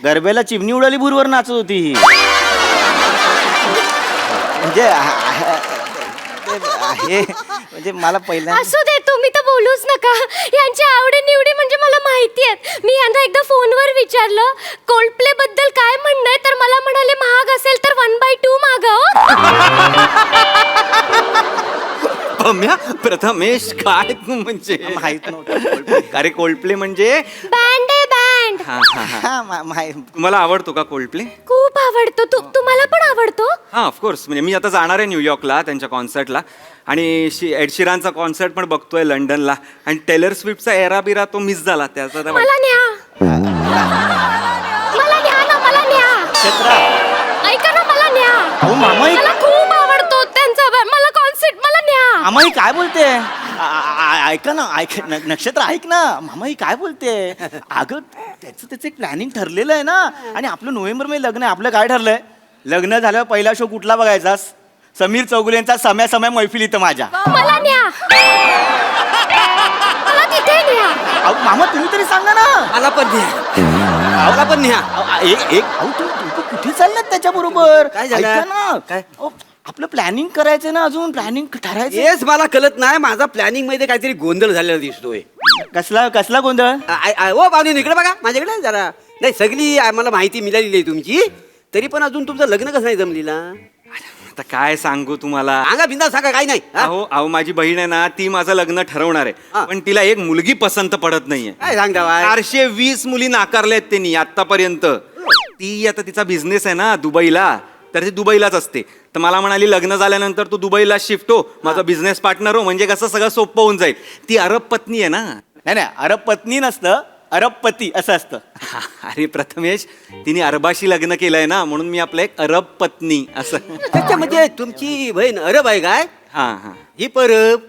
गरब्याला चिमणी उडाली भूरवर नाचत होती ही. म्हणजे आहे म्हणजे मला पहिल्यांदा असू दे, तुम्ही तर बोलूच नका. यांच्या आवडी निवडी म्हणजे मला माहिती आहेत. मी यांना एकदा फोनवर विचारलं कोल्डप्ले बद्दल काय म्हणणं आहे, तर मला म्हणाले महाग असेल तर 1/2 मागव. पम्या प्रथमेश काय तू म्हणजे माहित नव्हतं. अरे कोल्डप्ले म्हणजे बँड आहे बँड. हा हा हा हा तुम्हाला आवडतो का कोल्डप्ले? खूप आवडतो. तुम्हाला पण आवडतो? हा ऑफकोर्स. म्हणजे मी आता जाणार आहे न्यूयॉर्कला त्यांच्या कॉन्सर्टला आणि एड शिरानचा कॉन्सर्ट पण बघतोय लंडनला आणि टेलर स्विफ्टचा एरा बिरा तो मिस झाला त्याचा तर मला न्या. मला न्या ना, मला न्या. ऐका ना, मला न्या. अहो मामा मला खूप आवडतो त्यांचा. मला कॉन्सर्ट, मला न्या. मामा ही काय बोलते? ऐका ना, नक्षत्र ऐक ना. मामा ही काय बोलते? अगं त्याचं एक प्लॅनिंग ठरलेलं आहे ना. आणि आपलं नोव्हेंबर मध्ये लग्न आहे. आपलं काय ठरलंय? लग्न झाल्यावर पहिला शो कुठला बघायचा? समीर चौगुलेंचा समय समय मैफिल इथं माझ्या. मला न्या. मला तिथे न्या. अहो मामा तुम्ही तरी सांगा ना. मला पण न्या. मला पण न्या. अहो तू कुठे चाललात त्याच्या बरोबर? काय झालं? ऐका ना. काय? अहो, आपलं प्लॅनिंग करायचं ना, अजून प्लॅनिंग ठरायचं. येस मला कळत नाही. माझा प्लॅनिंग मध्ये काहीतरी गोंधळ झालेला दिसतोय. कसला गोंधळ? ओ पाहुणे इकडे बघा माझ्याकडे जरा. नाही सगळी मला माहिती मिळालेली आहे तुमची, तरी पण अजून तुमचं लग्न कसं नाही जमलेला? आता काय सांगू तुम्हाला. सांगा बिंदा सांगा, काही नाही. हा? अहो माझी बहीण आहे ना ती माझं लग्न ठरवणार आहे पण तिला एक मुलगी पसंत पडत नाहीये. काय सांगता बाय? 420 मुली नाकारल्यात त्यांनी आतापर्यंत. ती आता तिचा बिझनेस आहे ना दुबईला, तर ती दुबईलाच असते. तर मला म्हणाली लग्न झाल्यानंतर तू दुबईला शिफ्ट हो, माझा बिझनेस पार्टनर हो, म्हणजे कसं सगळं सोपं होऊन जाईल. ती अरब पत्नी आहे ना. नाही अरब पत्नी नसतं, अरबपती असं असतं. अरे प्रथमेश तिने अरबाशी लग्न केलंय ना, म्हणून मी आपलं एक अरब पत्नी असं. त्याच्यामध्ये तुमची बहीण अरब आहे काय? हा हा ही परब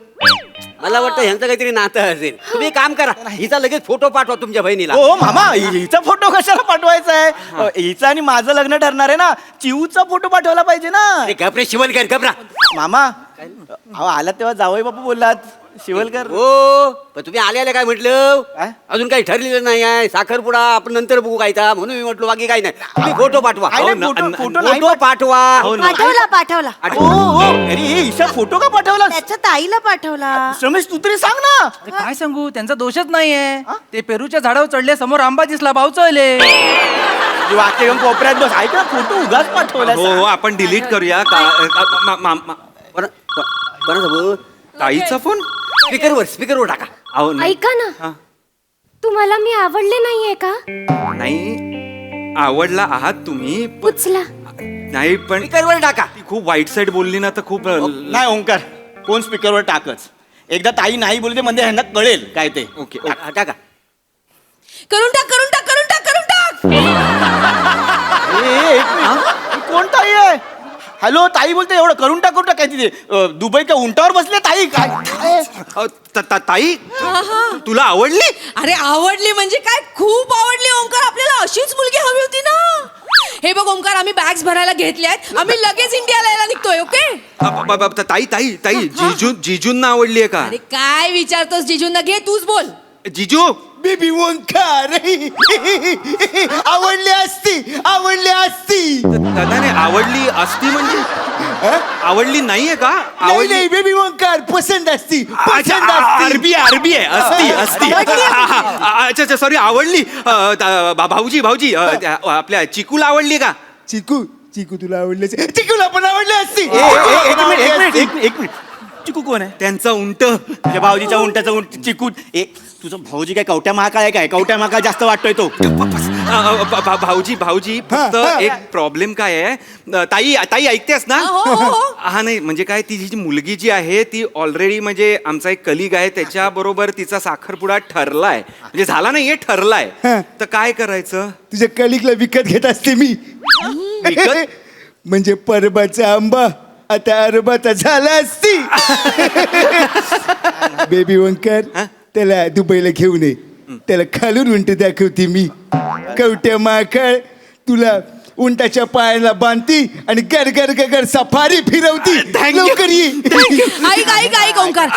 मला वाटतं ह्यांचं काहीतरी नातं असेल. तुम्ही एक काम करा, हिचा लगेच फोटो पाठवा तुमच्या बहिणीला. हो मामा हिचा फोटो कशाला पाठवायचा आहे? हिचा आणि माझं लग्न ठरणार आहे ना, चिऊचा फोटो पाठवला पाहिजे ना. अरे घबरे शिवलकर घबरा. मामा अहो आलात तेव्हा जावई बापू बोललात शिवलकर. हो पण तुम्ही आल्याला काय म्हटलं? काय? अजून काही ठरलेलं नाही आहे. साखरपुडा आपण नंतर बघू काय तर, म्हणून मी म्हटलं बाकी काही नाही. तुम्ही फोटो पाठवा. काय नाही, फोटो नाही फोटो पाठवा. पाठवला. अरे हिचा फोटो का पाठवला? त्याच्या ताईला पाठवला. रमेश तू तरी सांग ना. अरे काय सांगू, त्यांचा दोषच नाहीये. ते पेरूच्या झाडावर चढले, समोर आंबा दिसला, भाऊ चढले. वाक्य घेऊन कोपऱ्यात बस. ऐक ना फोटो उगाच पाठवला. हो आपण डिलीट करूया. बरं ताईचा फोन स्पीकरवर टाका. अहो नाही ऐका ना, तुम्हाला मी आवडले नाहीये का? नाही, आवडला आहात तुम्ही उचला. नाही पण स्पीकरवर टाका. ती खूप वाईट साईड बोलली ना तर खूप नाही ओंकार फोन स्पीकरवर टाकच. एकदा ताई नाही बोलते म्हणजे ह्यांना कळेल काय ते. ओके टाका. करून टाक. कोण ताई आहे? हॅलो ताई बोलते एवढं करून टाक काय तिथे दुबई का उंटावर बसले ताई काय? ताई तुला आवडली? अरे आवडली म्हणजे काय, खूप आवडली ओंकार. आपल्याला अशीच मुलगी हवी होती ना. हे बघ ओंकार, आम्ही बॅग्स भरायला घेतल्यात. आम्ही लगेच इंडियाला यायला निघतोय. ओके ताई जिजूंना आवडली आहे का? अरे काय विचारतोस जिजूंना? घे तूच बोल. जिजू बेबी ओंकार आवडली असती. नाही आवडली असती म्हणजे आवडली नाहीये का? नाही बेबी ओंकार पसंत असती. अरबी आहे असती. अच्छा सॉरी आवडली. भाऊजी आपल्या चिकूला आवडली का? चिकू तुला आवडले? चिकूला पण आवडली असती. एक मिनिट चिकू कोण आहे? त्यांचा उंट. तुझ्या भाऊजीच्या उंटाचा उंट चिकू. तुझं भाऊजी काय कवट्या महाकाळ आहे काय? कवट्या महाकाळ जास्त वाटतोय तो. भाऊजी फक्त एक प्रॉब्लेम काय आहे. ताई ऐकतेस ना? हा नाही म्हणजे काय, ती जी मुलगी जी आहे ती ऑलरेडी म्हणजे आमचा एक कलिग आहे त्याच्या बरोबर तिचा साखरपुडा ठरलाय. म्हणजे झाला नाहीये, ठरलाय. तर काय करायचं? तुझ्या कलिकला विकत घेत असते मी. विकत? म्हणजे परबाचा आंबा आता अरबाचा झाला असती. बेबी ओंकार त्याला दुबईला घेऊन ये. त्याला खालून उंट दाखवते मी. कवट्या माकळ तुला उंटाच्या पायाला बांधती आणि गर गर गर गर सफारी फिरवती. लवकर ये. ऐक ऐक ऐक ओंकार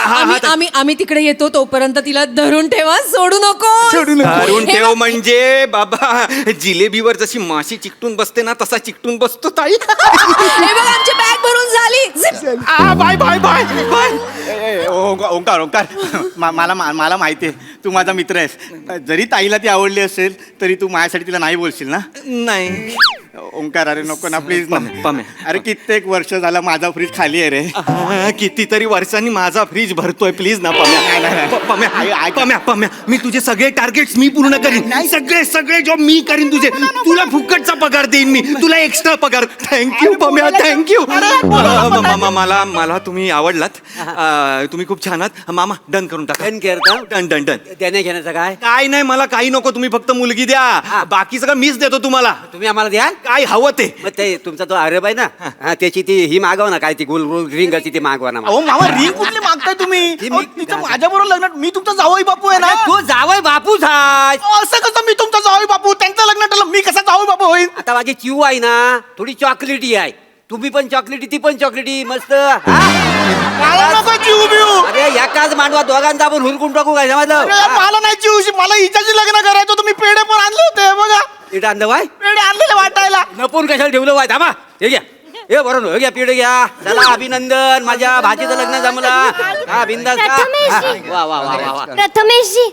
आम्ही तिकडे येतो तोपर्यंत तिला धरून ठेवा सोडू नको धरून ठेव म्हणजे बाबा जिलेबीवर जशी माशी चिकटून बसते ना तसा चिकटून बसतो ताई. हे बघ आमची बॅग भरून झाली. Bye bye bye bye. Omkar Omkar मला माहिती आहे तू माझा मित्र आहेस. जरी ताईला ती आवडली असेल तरी तू माझ्यासाठी तिला नाही बोलशील ना. नाही ओंकार अरे नको ना प्लीज ना. पम्या. अरे कित्येक वर्ष झाला माझा फ्रीज खाली आहे रे. कितीतरी वर्षांनी माझा फ्रीज भरतोय प्लीज ना पम्या. पम्या मी तुझे सगळे टार्गेट्स मी पूर्ण करीन. सगळे सगळे जॉब मी करीन तुझे. तुला फुकटचा पगार देईन मी. तुला एक्स्ट्रा पगार. Thank you Pamya thank you. मला तुम्ही आवडलात. तुम्ही खूप छान आहात. मामा डन करून टाका. डन करता डन डन डन. देण्या घेण्याचं काय नाही मला काही नको. तुम्ही फक्त मुलगी द्या. बाकी सगळं मीच देतो तुम्हाला. तुम्ही आम्हाला द्याल काय हवं ते. मग ते तुमचा तो अरब आहे ना त्याची ती ही मागवा ना काय ती गोल गोल रिंगाची ती मागवा ना. अहो मामा रिंग कुठली मागताय तुम्ही. माझ्या बरोबर लग्न मी तुमचा जावई बापू आहे ना. तू जावई बापूच आहे. असं कसं मी तुमचा जावई बापू. त्यांचं लग्न ठरलं मी कसा जावई बापू होईल. आता माझी चिव आहे ना थोडी चॉकलेटी आहे. तुम्ही पण चॉकलेटी ती पण चॉकलेटी मस्त. मला नको जीव बिऊ. अरे एकाच मांडवा दोघांचा आपण हुरकून टाकू काय समजलं. मला नाही जीवशी. मला हिच्याशी लग्न करायचं. तुम्ही पेढे पण आणले होते बघा. पेढे आणलं वाय. पेढे आणलेले वाटायला. लपून कशाला ठेवलं वाय. थांबा हे घ्या. हे बरोबर हे घ्या पेढे घ्या. चला अभिनंदन माझ्या भाचीचं लग्न जमलं. हा बिंदास वा वा वा वा वा. प्रथमेशजी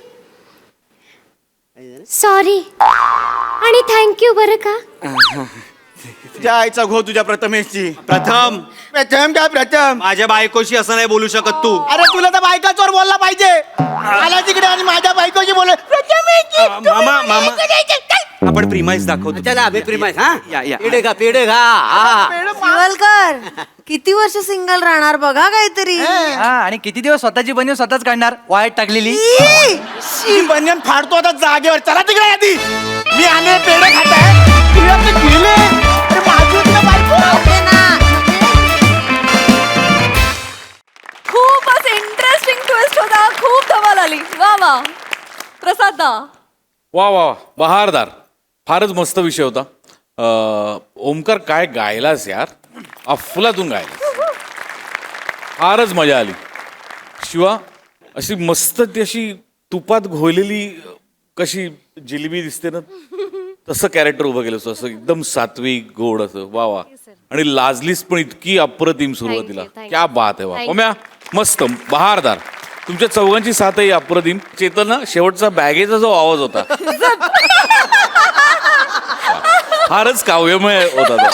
सॉरी आणि थँक्यू बरं का. तुझ्या आईचा घो तुझ्या प्रथमेशची. प्रथम प्रथम काय प्रथम. माझ्या बायकोशी असं नाही बोलू शकत तू. अरे तुला तर बायकाचोर बोलला पाहिजे. आला तिकडे आणि माझ्या बायकोशी बोल. मामा आपण प्रिमाइस दाखवतो. चला आम्ही प्रिमाइस. हा या, या. पेढे खा पेढे खा. हा शिवलकर किती वर्ष सिंगल राहणार बघा काहीतरी. हा आणि किती दिवस स्वतःची बनव स्वतःच काढणार वाईट टाकलेली. मी बनियन फाडतो आता जागेवर. चला तिकडे आधी. मी आले पेढे खाताय. गेले माझी बायको. खूपच इंटरेस्टिंग ट्विस्ट होता. खूप धमाल आली. वा वा प्रसाद दा. वा वा बहारदार. फारच मस्त विषय होता. ओमकार काय गायलास यार. अफलातून गायला. फारच मजा आली. शिवा अशी मस्त ती अशी तुपात घोळलेली कशी जिलेबी दिसते ना तसं कॅरेक्टर उभं केलं असं. असं एकदम सात्विक गोड असं. वा वा. आणि लाजलीस पण इतकी अप्रतिम सुरुवातीला. क्या बात आहे. वा ओम्या मस्त बहारदार. तुमच्या चौघांची साथही अप्रतिम. चेतन ना शेवटचा बॅगेचा जो आवाज होता फारच काव्यमय होता तो.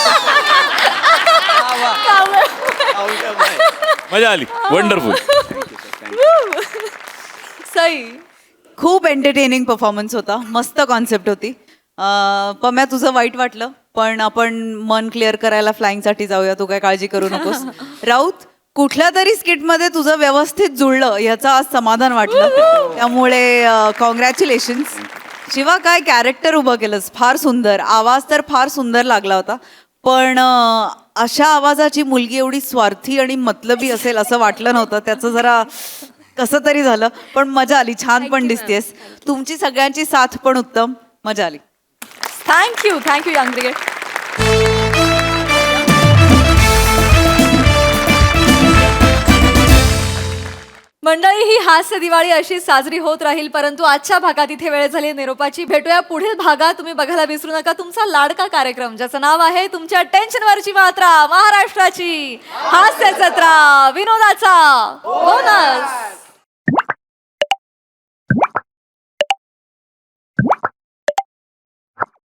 मजा आली. वंडरफुल. सई खूप एंटरटेनिंग परफॉर्मन्स होता. मस्त कॉन्सेप्ट होती. पम्या तुझं वाईट वाटलं पण आपण मन क्लिअर करायला फ्लाइंगसाठी जाऊया. तू काय काळजी करू नकोस. राऊत कुठल्या तरी स्किटमध्ये तुझं व्यवस्थित जुळलं याचं आज समाधान वाटलं. त्यामुळे कॉंग्रॅच्युलेशन्स. शिवा काय कॅरेक्टर उभं केलंस. फार सुंदर. आवाज तर फार सुंदर लागला होता. पण अशा आवाजाची मुलगी एवढी स्वार्थी आणि मतलबी असेल असं वाटलं नव्हतं. त्याचं जरा कसं तरी झालं. पण मजा आली. छान पण दिसतेस. तुमची सगळ्यांची साथ पण उत्तम. मजा आली. Thank you thank you young brigade. मंडळी ही हास्य दिवाळी अशीच साजरी होत राहील. परंतु आजच्या भागात इथे वेळ झाली निरोपाची. भेटूया पुढील भागात. तुम्ही बघायला विसरू नका तुमचा लाडका कार्यक्रम ज्याचं नाव आहे तुमच्या टेन्शनवरची मात्रा महाराष्ट्राची हास्य जत्रा. विनोदाचा बोनस.